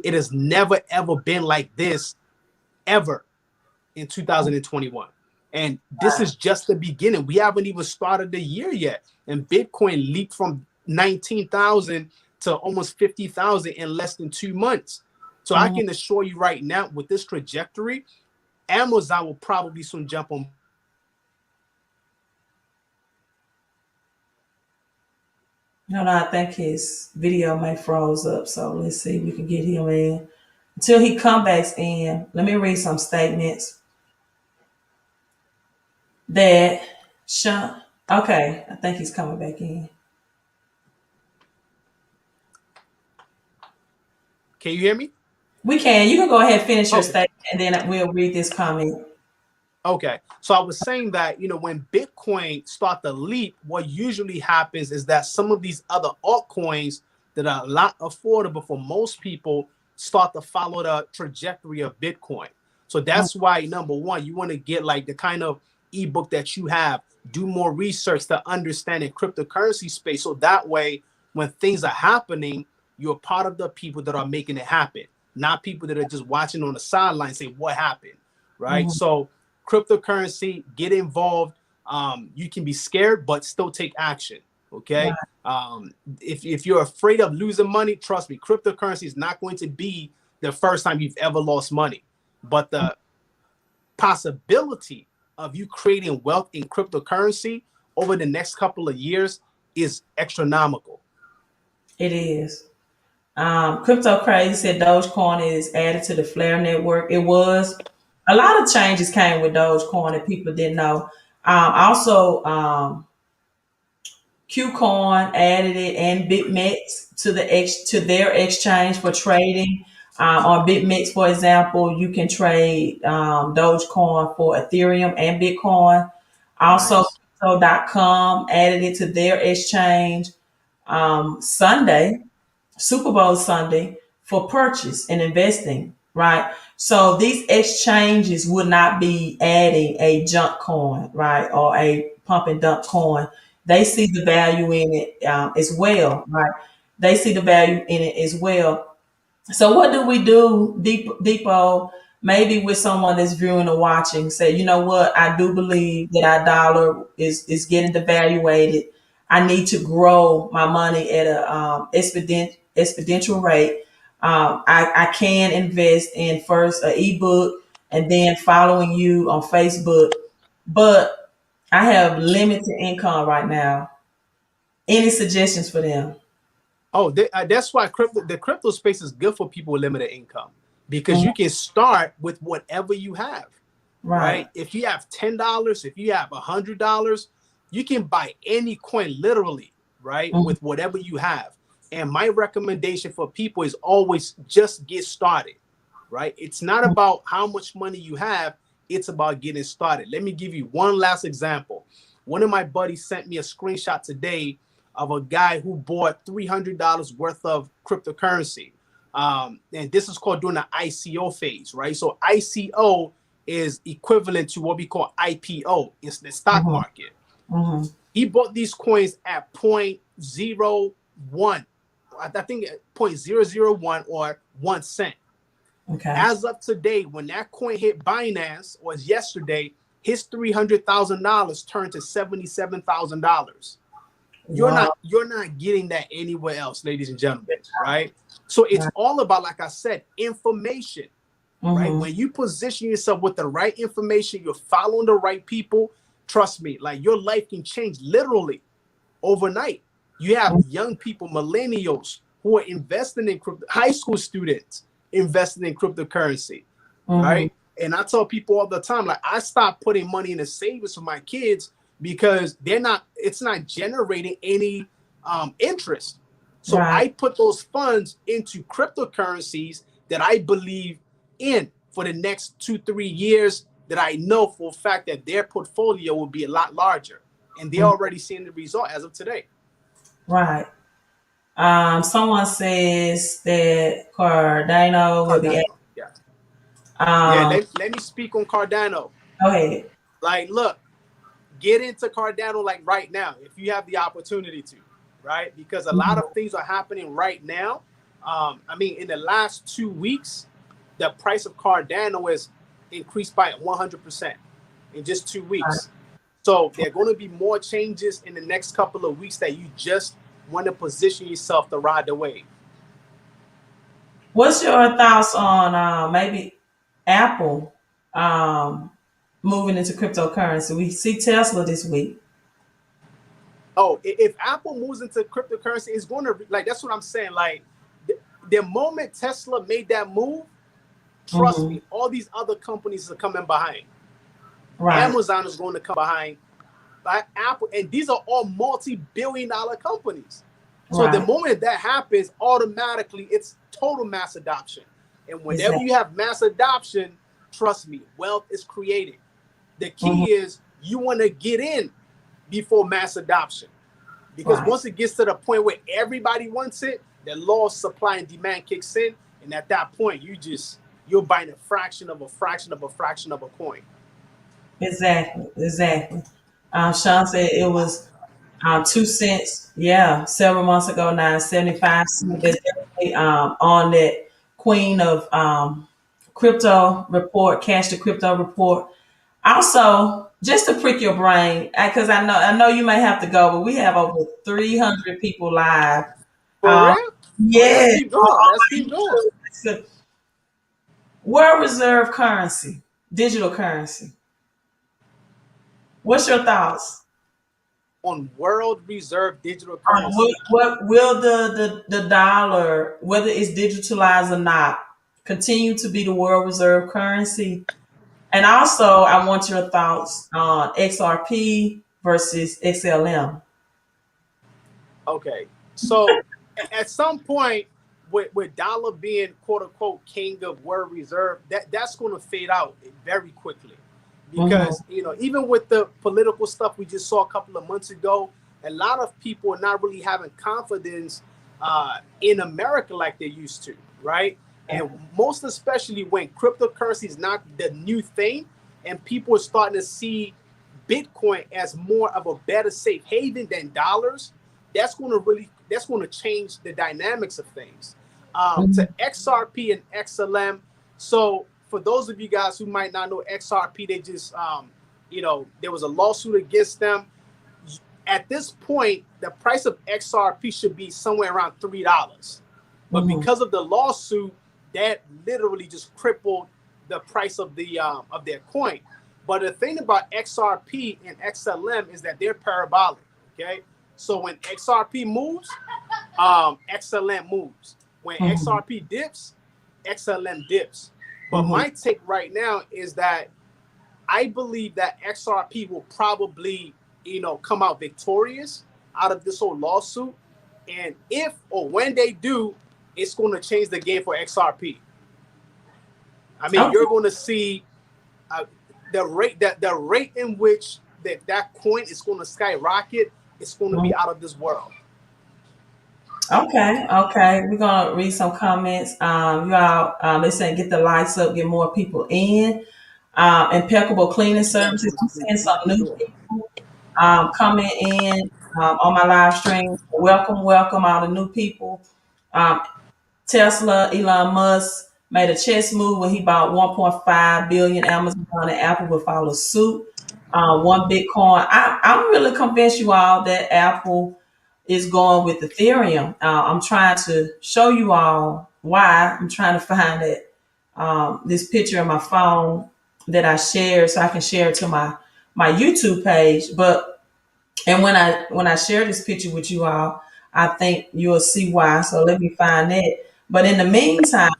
It has never, ever been like this, ever, in 2021. And this is just the beginning. We haven't even started the year yet. And Bitcoin leaped from 19,000 to almost 50,000 in less than 2 months. So I Mm-hmm. can assure you right now, with this trajectory, Amazon will probably soon jump on. No, no, I think his video may froze up. So let's see if we can get him in. Until he comes back in, let me read some statements that Sean. Okay, I think he's coming back in. Can you hear me? We can. You can go ahead and finish your Okay. statement, and then we'll read this comment. Okay, so I was saying that, when Bitcoin start to leap, what usually happens is that some of these other altcoins that are a lot affordable for most people start to follow the trajectory of Bitcoin. So that's why, number one, you want to get like the kind of ebook that you have, do more research to understand the cryptocurrency space. So that way, when things are happening, you're part of the people that are making it happen, not people that are just watching on the sideline say what happened, right? So cryptocurrency, get involved. You can be scared, but still take action. Okay. If you're afraid of losing money, trust me, cryptocurrency is not going to be the first time you've ever lost money. But the possibility of you creating wealth in cryptocurrency over the next couple of years is astronomical. It is. Crypto Crazy said Dogecoin is added to the Flare network. It was. A lot of changes came with Dogecoin that people didn't know. Also, Qcoin added it and BitMEX to their exchange for trading. On BitMEX, for example, you can trade Dogecoin for Ethereum and Bitcoin. Also, Nice. Crypto.com added it to their exchange Sunday, Super Bowl Sunday, for purchase and investing, right? So these exchanges would not be adding a junk coin, right, or a pump and dump coin. They see the value in it as well, right? They see the value in it as well. So what do we do, Deepo? Maybe with someone that's viewing or watching, say, you know what, I do believe that our dollar is getting devaluated. I need to grow my money at a exponential rate. I can invest in first an ebook and then following you on Facebook, but I have limited income right now. Any suggestions for them? Oh, that's why the crypto space is good for people with limited income, because Mhm. you can start with whatever you have, Right. right? If you have $10, if you have $100, you can buy any coin literally, right? Mhm. With whatever you have. And my recommendation for people is always just get started, right? It's not about how much money you have, it's about getting started. Let me give you one last example. One of my buddies sent me a screenshot today of a guy who bought $300 worth of cryptocurrency. And this is called during the ICO phase, right? So ICO is equivalent to what we call IPO. It's the stock Mhm. market. Mhm. He bought these coins at 0.01. I think at 0.001 or 1 cent. Okay. As of today, when that coin hit Binance, or yesterday, his $300,000 turned to $77,000. Wow. You're not getting that anywhere else, ladies and gentlemen, right? So it's Right. all about, like I said, information, right? Mhm. When you position yourself with the right information, you're following the right people, trust me, like your life can change literally overnight. You have young people, millennials, who are investing in crypto, high school students investing in cryptocurrency, Mhm. right? And I tell people all the time, like, I stopped putting money in the savings for my kids because it's not generating any interest. So Right. I put those funds into cryptocurrencies that I believe in for the next 2-3 years, that I know for a fact that their portfolio will be a lot larger. And they're Mhm. already seeing the result as of today. Right. Someone says that Cardano will be. Cardano. Yeah. Yeah. Um. Let me speak on Cardano. Go ahead. Like, look, get into Cardano like right now if you have the opportunity to, right? Because a lot Mhm. of things are happening right now. I mean, in the last 2 weeks, the price of Cardano has increased by 100% in just 2 weeks. So there are going to be more changes in the next couple of weeks that you just want to position yourself to ride the wave. What's your thoughts on maybe Apple um, moving into cryptocurrency? We see Tesla this week. Oh, if Apple moves into cryptocurrency, it's going to, like, that's what I'm saying. Like, the moment Tesla made that move, trust Hmm. me, all these other companies are coming behind. Right. Amazon is going to come behind by Apple, and these are all multi-billion-dollar companies. So the Right. moment that happens, automatically it's total mass adoption. And whenever Exactly. you have mass adoption, trust me, wealth is created. The Mhm. key is you want to get in before mass adoption. Because Right. once it gets to the point where everybody wants it, the law of supply and demand kicks in, and at that point, you're buying a fraction of a fraction of a fraction of a coin. Exactly. Exactly. Sean said it was 2 cents. Yeah, several months ago now, 75 cents. That's definitely on that Queen of Crypto report, Cash the Crypto report. Also, just to prick your brain, because I know you may have to go, but we have over 300 people live. For Um, real? Oh yeah, let's yeah, keep on going. Let's keep my going. YouTube. So, world reserve currency, digital currency. What's your thoughts? On world reserve digital What, currency. what will the dollar, whether it's digitalized or not, continue to be the world reserve currency? And also, I want your thoughts on XRP versus XLM. Okay. So at some point, with dollar being quote unquote king of world reserve, that's going to fade out very quickly, Hmm. because even with the political stuff we just saw a couple of months ago, a lot of people are not really having confidence in America like they used to, right? And most especially when cryptocurrency is not the new thing, and people are starting to see Bitcoin as more of a better safe haven than dollars. That's going to change the dynamics of things. To XRP and XLM. So for those of you guys who might not know XRP, they just there was a lawsuit against them. At this point, the price of XRP should be somewhere around $3, but Hmm. because of the lawsuit, that literally just crippled the price of their coin. But the thing about XRP and XLM is that they're parabolic. Okay, so when XRP moves, XLM moves. When Hmm. XRP dips, XLM dips. But Hmm. my take right now is that I believe that XRP will probably, come out victorious out of this whole lawsuit. And if or when they do, it's going to change the game for XRP. I mean, Okay. you're going to see uh, the rate in which that coin is going to skyrocket. It's going to be out of this world. Okay. Okay. We're gonna read some comments. You all, they saying get the lights up, get more people in. Impeccable cleaning services. I'm seeing some new people coming in on my live stream. Welcome, welcome, all the new people. Um, Tesla, Elon Musk made a chess move when he bought 1.5 billion. Amazon and Apple will follow suit. One Bitcoin. I'm really convinced you all that Apple is going with Ethereum. I'm trying to show you all why. I'm trying to find it. This picture on my phone that I shared, so I can share it to my YouTube page. But and when I share this picture with you all, I think you'll see why. So let me find that. But in the meantime,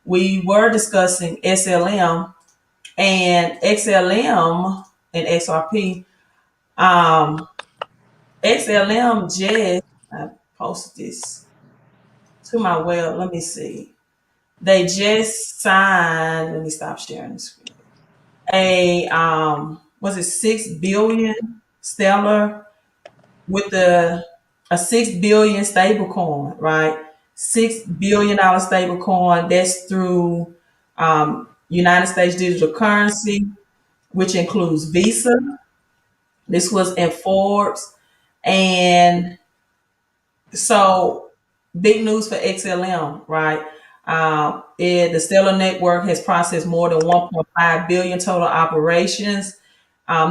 we were discussing SLM and XLM and XRP. Um, XLM just I posted this to my web. Let me see. They just signed. Let me stop sharing the screen. A was it 6 billion stellar with a 6 billion stable coin, right? $6 billion stable coin. That's through United States digital currency, which includes Visa. This was in Forbes. And so big news for XLM, right? The Stellar Network has processed more than 1.5 billion total operations.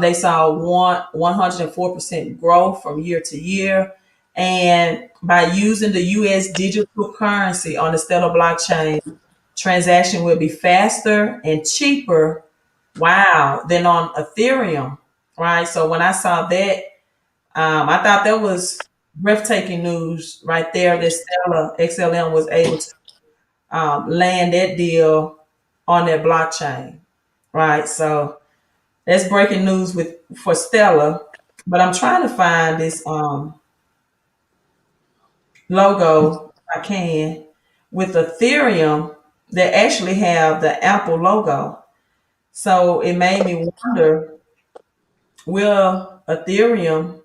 They saw 104% growth from year to year. And by using the US digital currency on the Stellar blockchain, transaction will be faster and cheaper, wow, than on Ethereum, right? So when I saw that, I thought that was breathtaking news right there that Stellar XLM was able to land that deal on their blockchain, right? So that's breaking news with for Stellar. But I'm trying to find this logo if I can with Ethereum that actually have the Apple logo. So it made me wonder. Will Ethereum,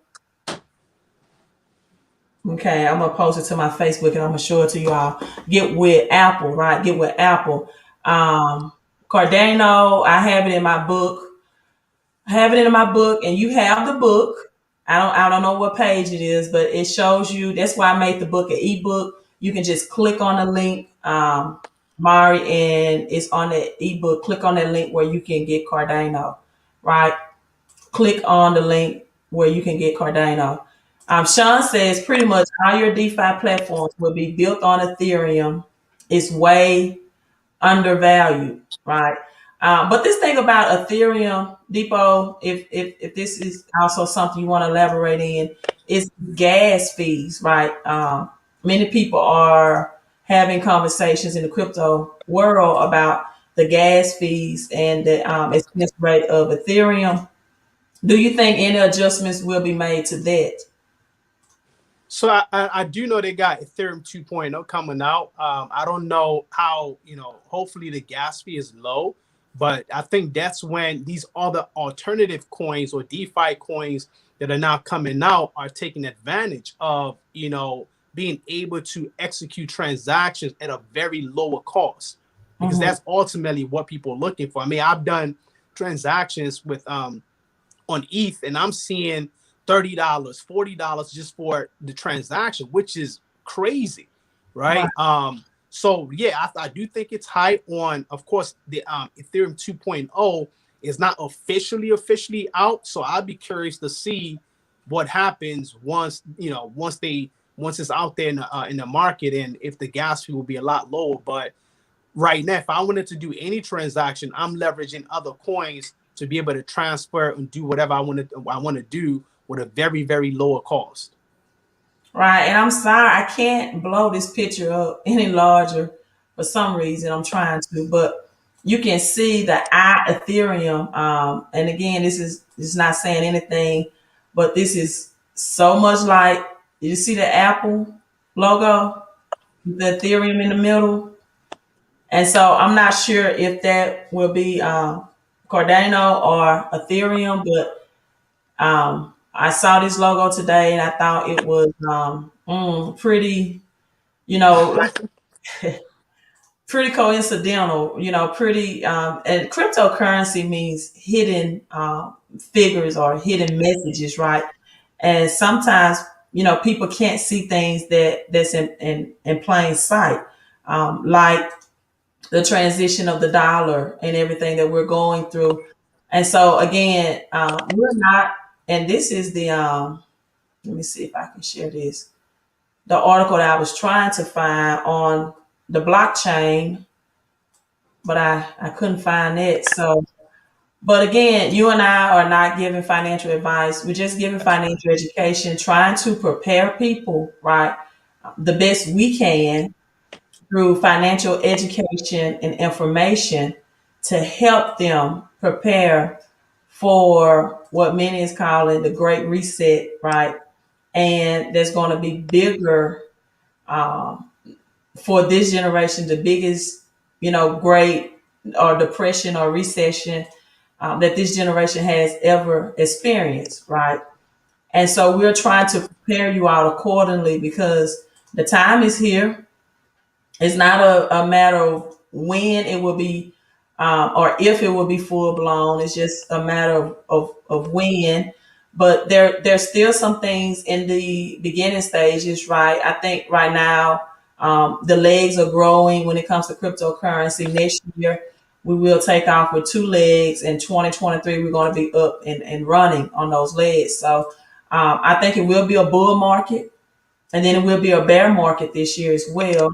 okay, I'm gonna post it to my Facebook and I'm gonna show it to you all. Get with Apple, right? Get with Apple. Cardano, I have it in my book. I have it in my book, and you have the book. I don't know what page it is, but it shows you. That's why I made the book an ebook. You can just click on the link, Mari, and it's on the ebook. Click on that link where you can get Cardano, right? Click on the link where you can get Cardano. Sean says pretty much all your DeFi platforms will be built on Ethereum. It's way undervalued, right? But this thing about Ethereum, Depot, if this is also something you want to elaborate in, is gas fees, right? Many people are having conversations in the crypto world about the gas fees and the expense rate of Ethereum. Do you think any adjustments will be made to that? So I do know they got Ethereum 2.0 coming out. I don't know how, hopefully the gas fee is low, but I think that's when these other alternative coins or DeFi coins that are now coming out are taking advantage of, being able to execute transactions at a very lower cost, because Mhm. that's ultimately what people are looking for. I mean, I've done transactions with on ETH, and I'm seeing $30, $40 just for the transaction, which is crazy, Right. right? So yeah, I do think it's high on. Of course, the Ethereum 2.0 is not officially out, so I'd be curious to see what happens once it's out there in the market, and if the gas fee will be a lot lower. But right now, if I wanted to do any transaction, I'm leveraging other coins to be able to transfer and do whatever I want to do with a very, very lower cost. Right. And I'm sorry, I can't blow this picture up any larger for some reason. I'm trying to, but you can see the Ethereum. And again, this is not saying anything, but this is so much like, you see the Apple logo, the Ethereum in the middle. And so I'm not sure if that will be Cardano or Ethereum, but I saw this logo today and I thought it was pretty, like pretty coincidental, pretty, and cryptocurrency means hidden figures or hidden messages, right? And sometimes, people can't see things that's in plain sight, like the transition of the dollar and everything that we're going through. And so again, we're not, and this is the, let me see if I can share this. The article that I was trying to find on the blockchain, but I couldn't find it. So, but again, you and I are not giving financial advice. We're just giving financial education, trying to prepare people, right, the best we can through financial education and information to help them prepare for what many is calling the Great Reset, right? And there's going to be bigger, um, for this generation, the biggest, great or depression or recession that this generation has ever experienced, right? And so we're trying to prepare you out accordingly because the time is here. It's not a matter of when it will be, or if it will be full blown. It's just a matter of when. But there's still some things in the beginning stages, right? I think right now the legs are growing when it comes to cryptocurrency. Next year we will take off with two legs. In 2023 we're going to be up and running on those legs. So I think it will be a bull market, and then it will be a bear market this year as well.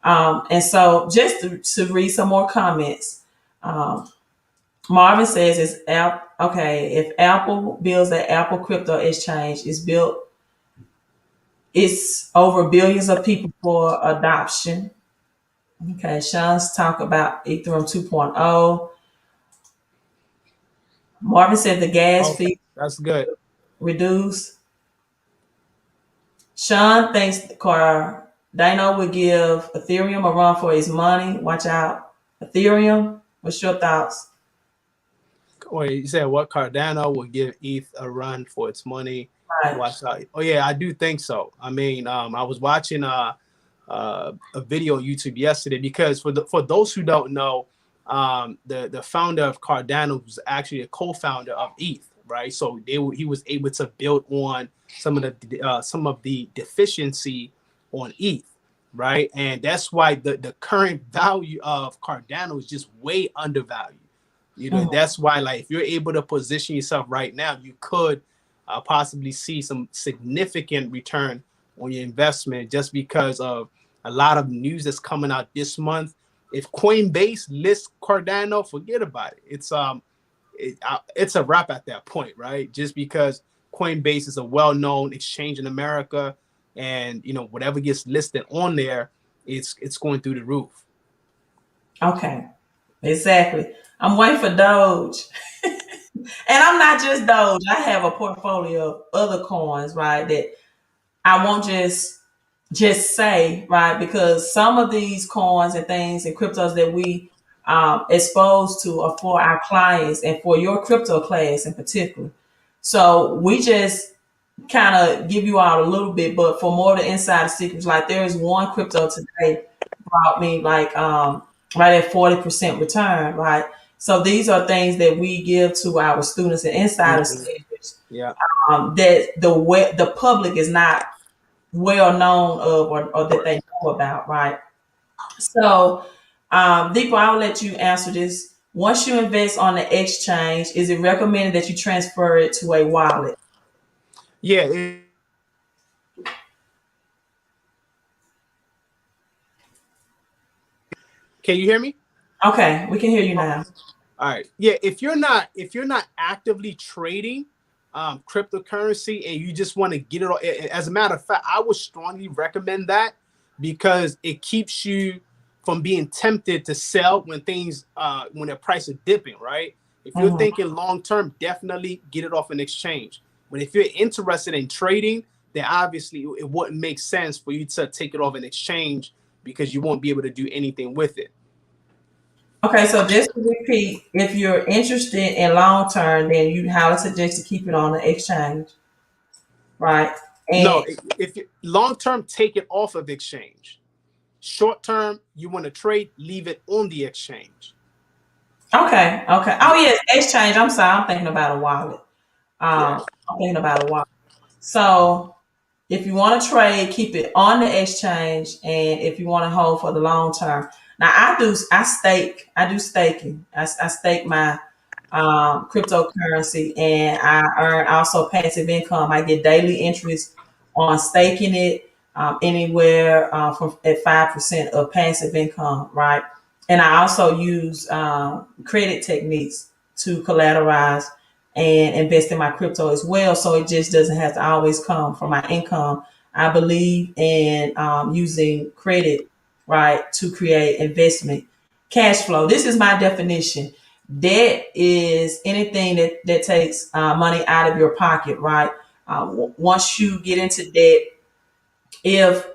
And so just to read some more comments, um, Marvin says, okay, if Apple builds the Apple crypto exchange, it's over billions of people for adoption. Okay, Sean's talk about Ethereum 2.0. Marvin said the gas Okay, fee that's good. reduced. Sean thinks Cardano would give Ethereum a run for his money. Watch out. Ethereum, what's your thoughts? Or you said what Cardano will give ETH a run for its money. Right. Watch out. Oh yeah, I do think so. I mean, I was watching a video on YouTube yesterday because for those who don't know, the founder of Cardano was actually a co-founder of ETH, right? So he was able to build on some of the deficiency on ETH, right? And that's why the current value of Cardano is just way undervalued. You know, that's why, like, if you're able to position yourself right now, you could possibly see some significant return on your investment just because of a lot of news that's coming out this month. If Coinbase lists Cardano, forget about it. It's a wrap at that point, right? Just because Coinbase is a well-known exchange in America, and you know whatever gets listed on there, it's going through the roof. Okay. Exactly. I'm waiting for Doge. And I'm not just Doge. I have a portfolio of other coins, right? That I won't just say, right? Because some of these coins and things and cryptos that we expose to are for our clients and for your crypto class in particular. So we just kind of give you out a little bit, but for more of the insider secrets, like there is one crypto today brought me like right at 40% return, right? So these are things that we give to our students and insider secrets Yeah. that the public is not well known of or that they know about, right? So, Deepo, I'll let you answer this. Once you invest on the exchange, is it recommended that you transfer it to a wallet? Yeah. Can you hear me? Okay, we can hear you now. All right. Yeah. If you're not actively trading cryptocurrency and you just want to get it all, as a matter of fact, I would strongly recommend that because it keeps you from being tempted to sell when the price is dipping, right? If you're thinking long term, definitely get it off an exchange. But if you're interested in trading, then obviously it wouldn't make sense for you to take it off an exchange because you won't be able to do anything with it. Okay, so just to repeat, if you're interested in long term, then you highly suggest to keep it on the exchange, right? And No, if you long term, take it off of exchange. Short term, you want to trade, leave it on the exchange. okay, okay. Oh yes, exchange. I'm sorry, I'm thinking about a wallet. Yeah. I'm thinking about a wallet. So if you want to trade, keep it on the exchange, and if you want to hold for the long term. Now I do staking. I stake my cryptocurrency, and I earn also passive income. I get daily interest on staking it, anywhere from at 5% of passive income, right? And I also use credit techniques to collateralize and invest in my crypto as well. So it just doesn't have to always come from my income. I believe in using credit, right, to create investment cash flow. This is my definition. Debt is anything that takes money out of your pocket, right? Once you get into debt, if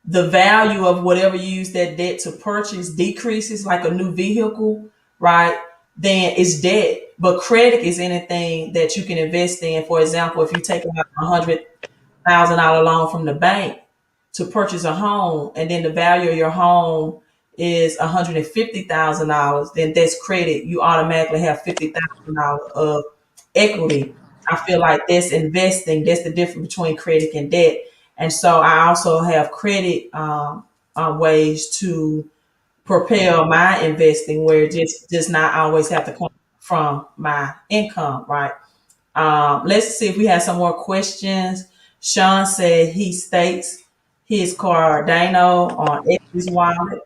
the value of whatever you use that debt to purchase decreases, like a new vehicle, right? Then it's debt. But credit is anything that you can invest in. For example, if you take out $100,000 loan from the bank to purchase a home, and then the value of your home is $150,000, then that's credit. You automatically have $50,000 of equity. I feel like that's investing. That's the difference between credit and debt. And so I also have credit ways to propel my investing where it just does not always have to come from my income, right? Let's see if we have some more questions. Sean said he stakes his Cardano on X's wallet.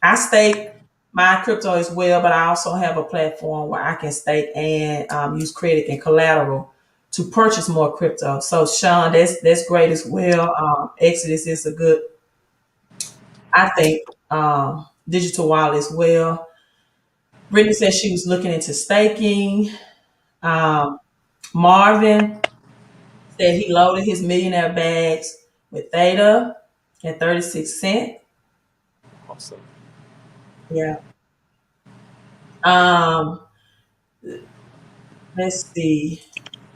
I stake my crypto as well, but I also have a platform where I can stake and use credit and collateral to purchase more crypto. So Sean, that's great as well. Exodus is a good, I think, digital wallet as well. Brittany said she was looking into staking. Um, Marvin said he loaded his millionaire bags with Theta at 36 cents. Awesome. Yeah. Um, Let's see.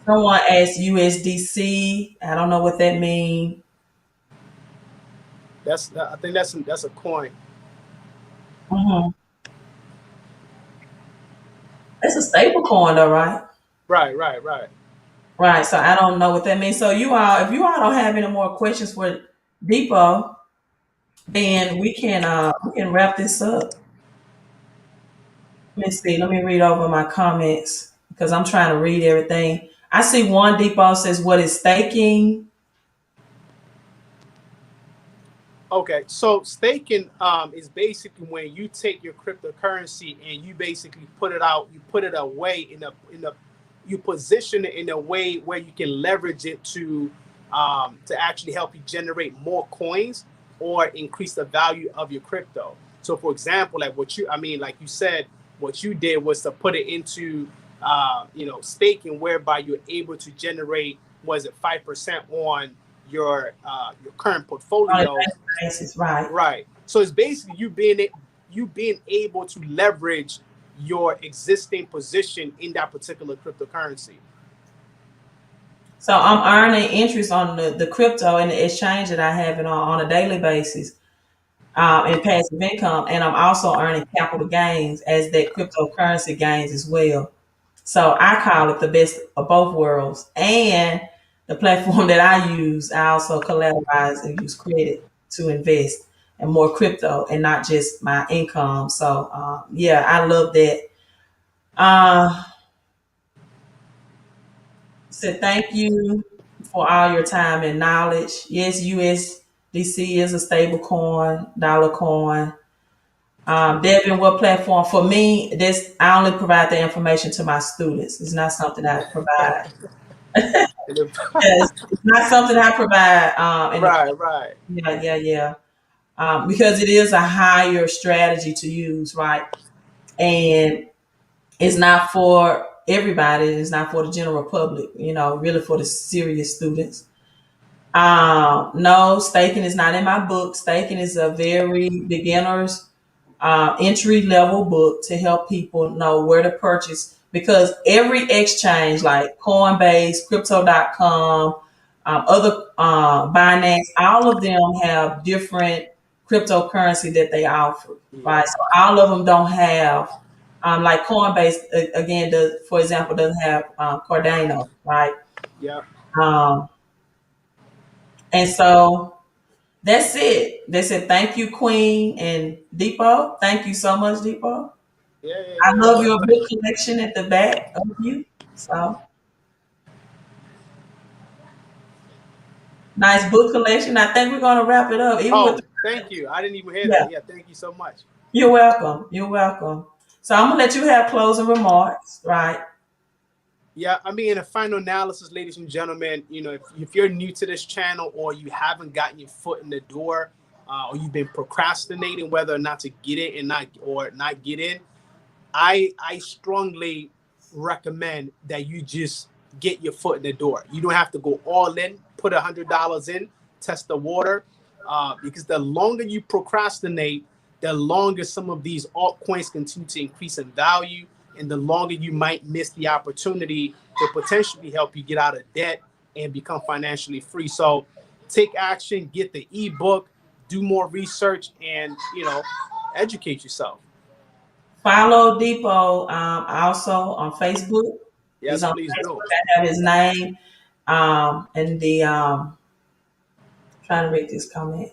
Someone asked USDC. I don't know what that means. I think that's a coin. Mm-hmm. It's a stable coin though, right? Right, right, right. Right. So I don't know what that means. So you all, if you all don't have any more questions for Depot, then we can wrap this up. Let me see. Let me read over my comments because I'm trying to read everything. I see one Depot says, "What is staking?" Okay, so staking is basically when you take your cryptocurrency and you basically put it out, you put it away you position it in a way where you can leverage it to actually help you generate more coins or increase the value of your crypto. So, for example, like like you said, what you did was to put it into staking, whereby you're able to generate, was it 5% on your current On a portfolio. daily basis, right? Right. So it's basically you being able to leverage your existing position in that particular cryptocurrency. So I'm earning interest on the crypto and the exchange that I have it on a daily basis, in passive income, and I'm also earning capital gains as that cryptocurrency gains as well. So I call it the best of both worlds. And the platform that I use, I also collateralize and use credit to invest in more crypto and not just my income. So yeah, I love that. Uh, so thank you for all your time and knowledge. Yes, USDC is a stable coin, dollar coin. Devin, what platform? For me, this I only provide the information to my students. It's not something I provide. Yes, it's not something I provide. In the Right, right. yeah, yeah, yeah. Because it is a higher strategy to use, right? And it's not for everybody. It's not for the general public. Really for the serious students. No, staking is not in my book. Staking is a very beginner's entry level book to help people know where to purchase because every exchange like Coinbase, Crypto.com, other Binance, all of them have different cryptocurrency that they offer, Yeah, right? So all of them don't have, like Coinbase, again, for example, doesn't have Cardano, right? yeah, Um, and so that's it. They said, thank you, Queen and Depot. Thank you so much, Depot. yeah, yeah, I yeah. love your book collection at the back of you. So nice book collection. I think we're gonna wrap it up. Even with Oh, thank you. I didn't even hear yeah, that. Yeah, thank you so much. you're welcome. You're welcome. So I'm gonna let you have closing remarks, right? Yeah, I mean, in a final analysis, ladies and gentlemen, if you're new to this channel or you haven't gotten your foot in the door, or you've been procrastinating whether or not to get in and not get in, I strongly recommend that you just get your foot in the door. You don't have to go all in. Put $100 in, test the water, because the longer you procrastinate, the longer some of these altcoins continue to increase in value, and the longer you might miss the opportunity to potentially help you get out of debt and become financially free. So take action, get the ebook, do more research, and educate yourself. Follow Depot also on Facebook. He's Yes, on please do. Facebook. I have his name. And the trying to read this comment.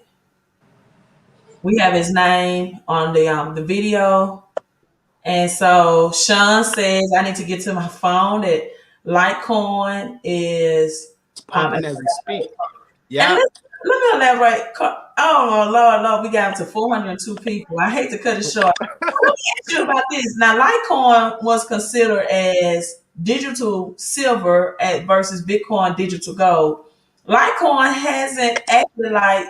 We have his name on the video. And so Sean says I need to get to my phone. That Litecoin is It's and pumping as we speak. Yeah. let me elaborate. Oh Lord, Lord, we got to 402 people. I hate to cut it short. Let me ask you about this. Now, Litecoin was considered as digital silver versus Bitcoin digital gold. Litecoin hasn't acted like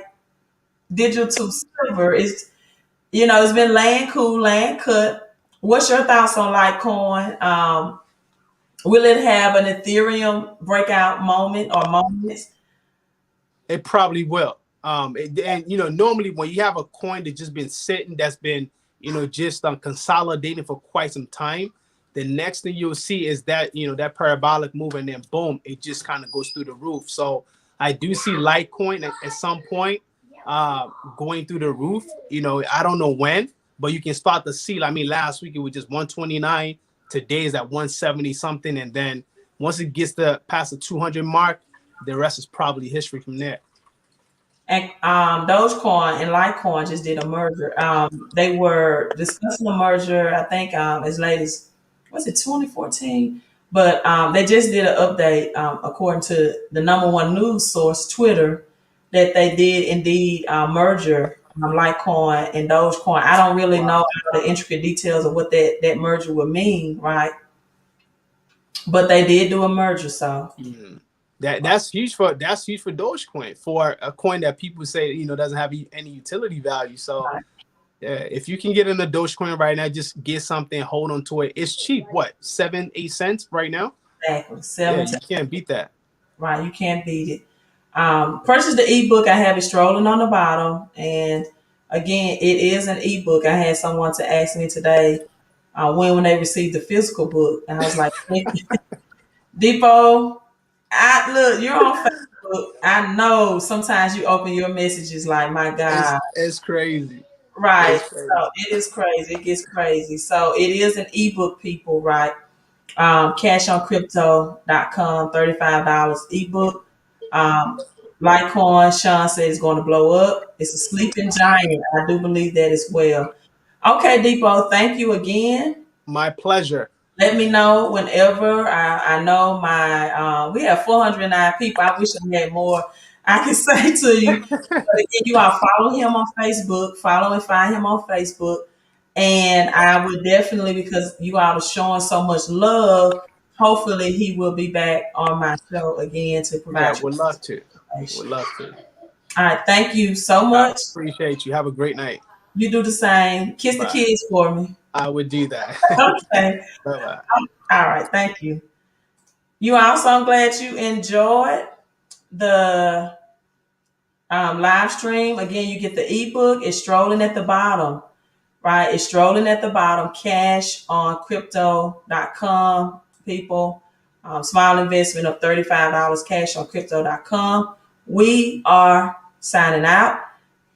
digital silver. It's been laying cool, laying cut. What's your thoughts on Litecoin? Will it have an Ethereum breakout moment or moments? It probably will. And normally when you have a coin that's just been sitting, that's been, just consolidating for quite some time, the next thing you'll see is that, that parabolic move, and then boom, it just kind of goes through the roof. So I do see Litecoin at some point going through the roof. I don't know when, but you can start to see. I mean, last week it was just 129. Today is at 170 something, and then once it gets past the 200 mark, the rest is probably history from there. And Dogecoin and Litecoin just did a merger. They were discussing a merger, I think, as late as, was it 2014? But they just did an update, according to the number one news source, Twitter, that they did indeed merger Litecoin and Dogecoin. I don't really know the intricate details of what that merger would mean, right? But they did do a merger, so. Mm. That's huge for Dogecoin, for a coin that people say doesn't have any utility value. So if you can get in the Dogecoin right now, just get something, hold on to it. It's cheap. What, 7-8 cents right now? Exactly. You can't beat that. Right, you can't beat it. Purchase the ebook. I have it strolling on the bottom, and again, it is an ebook. I had someone to ask me today when they received the physical book, and I was like, Dipo, look, you're on Facebook. I know sometimes you open your messages like, my God. It's crazy. Right. It's crazy. So it is crazy. It gets crazy. So it is an ebook, people, right? CashOnCrypto.com, $35 ebook. Litecoin, Sean said, is going to blow up. It's a sleeping giant. I do believe that as well. Okay, Deepo, thank you again. My pleasure. Let me know whenever. I know we have 409 people. I wish I had more I can say to you. But again, you all follow him on Facebook. Follow and find him on Facebook. And I would definitely, because you all are showing so much love, hopefully he will be back on my show again to provide you. Would love to. Would love to. All right. Thank you so much. I appreciate you. Have a great night. You do the same. Kiss the kids for me. I would do that. Okay. Bye-bye. All right. Thank you. You also, I'm glad you enjoyed the live stream. Again, you get the ebook. It's strolling at the bottom, right? It's strolling at the bottom. CashOnCrypto.com, people. Small investment of $35. CashOnCrypto.com. We are signing out.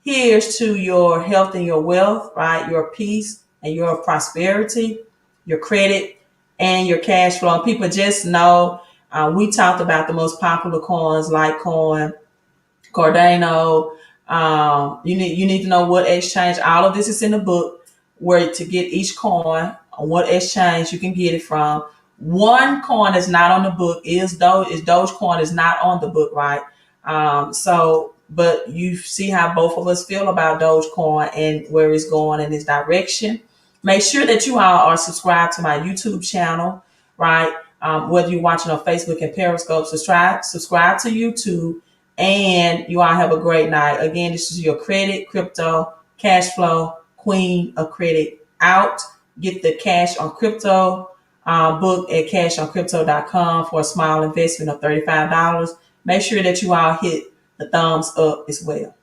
Here's to your health and your wealth, right? Your peace and your prosperity, your credit and your cash flow. And people just know we talked about the most popular coins, Litecoin, Cardano. You need to know what exchange. All of this is in the book, where to get each coin, on what exchange you can get it from. One coin that's not on the book is Dogecoin is not on the book, right? But you see how both of us feel about Dogecoin and where it's going in this direction. Make sure that you all are subscribed to my YouTube channel, right? Whether you're watching on Facebook and Periscope, subscribe to YouTube, and you all have a great night. Again, this is your credit, crypto, cash flow, queen of credit out. Get the Cash on Crypto book at CashOnCrypto.com for a small investment of $35. Make sure that you all hit the thumbs up as well.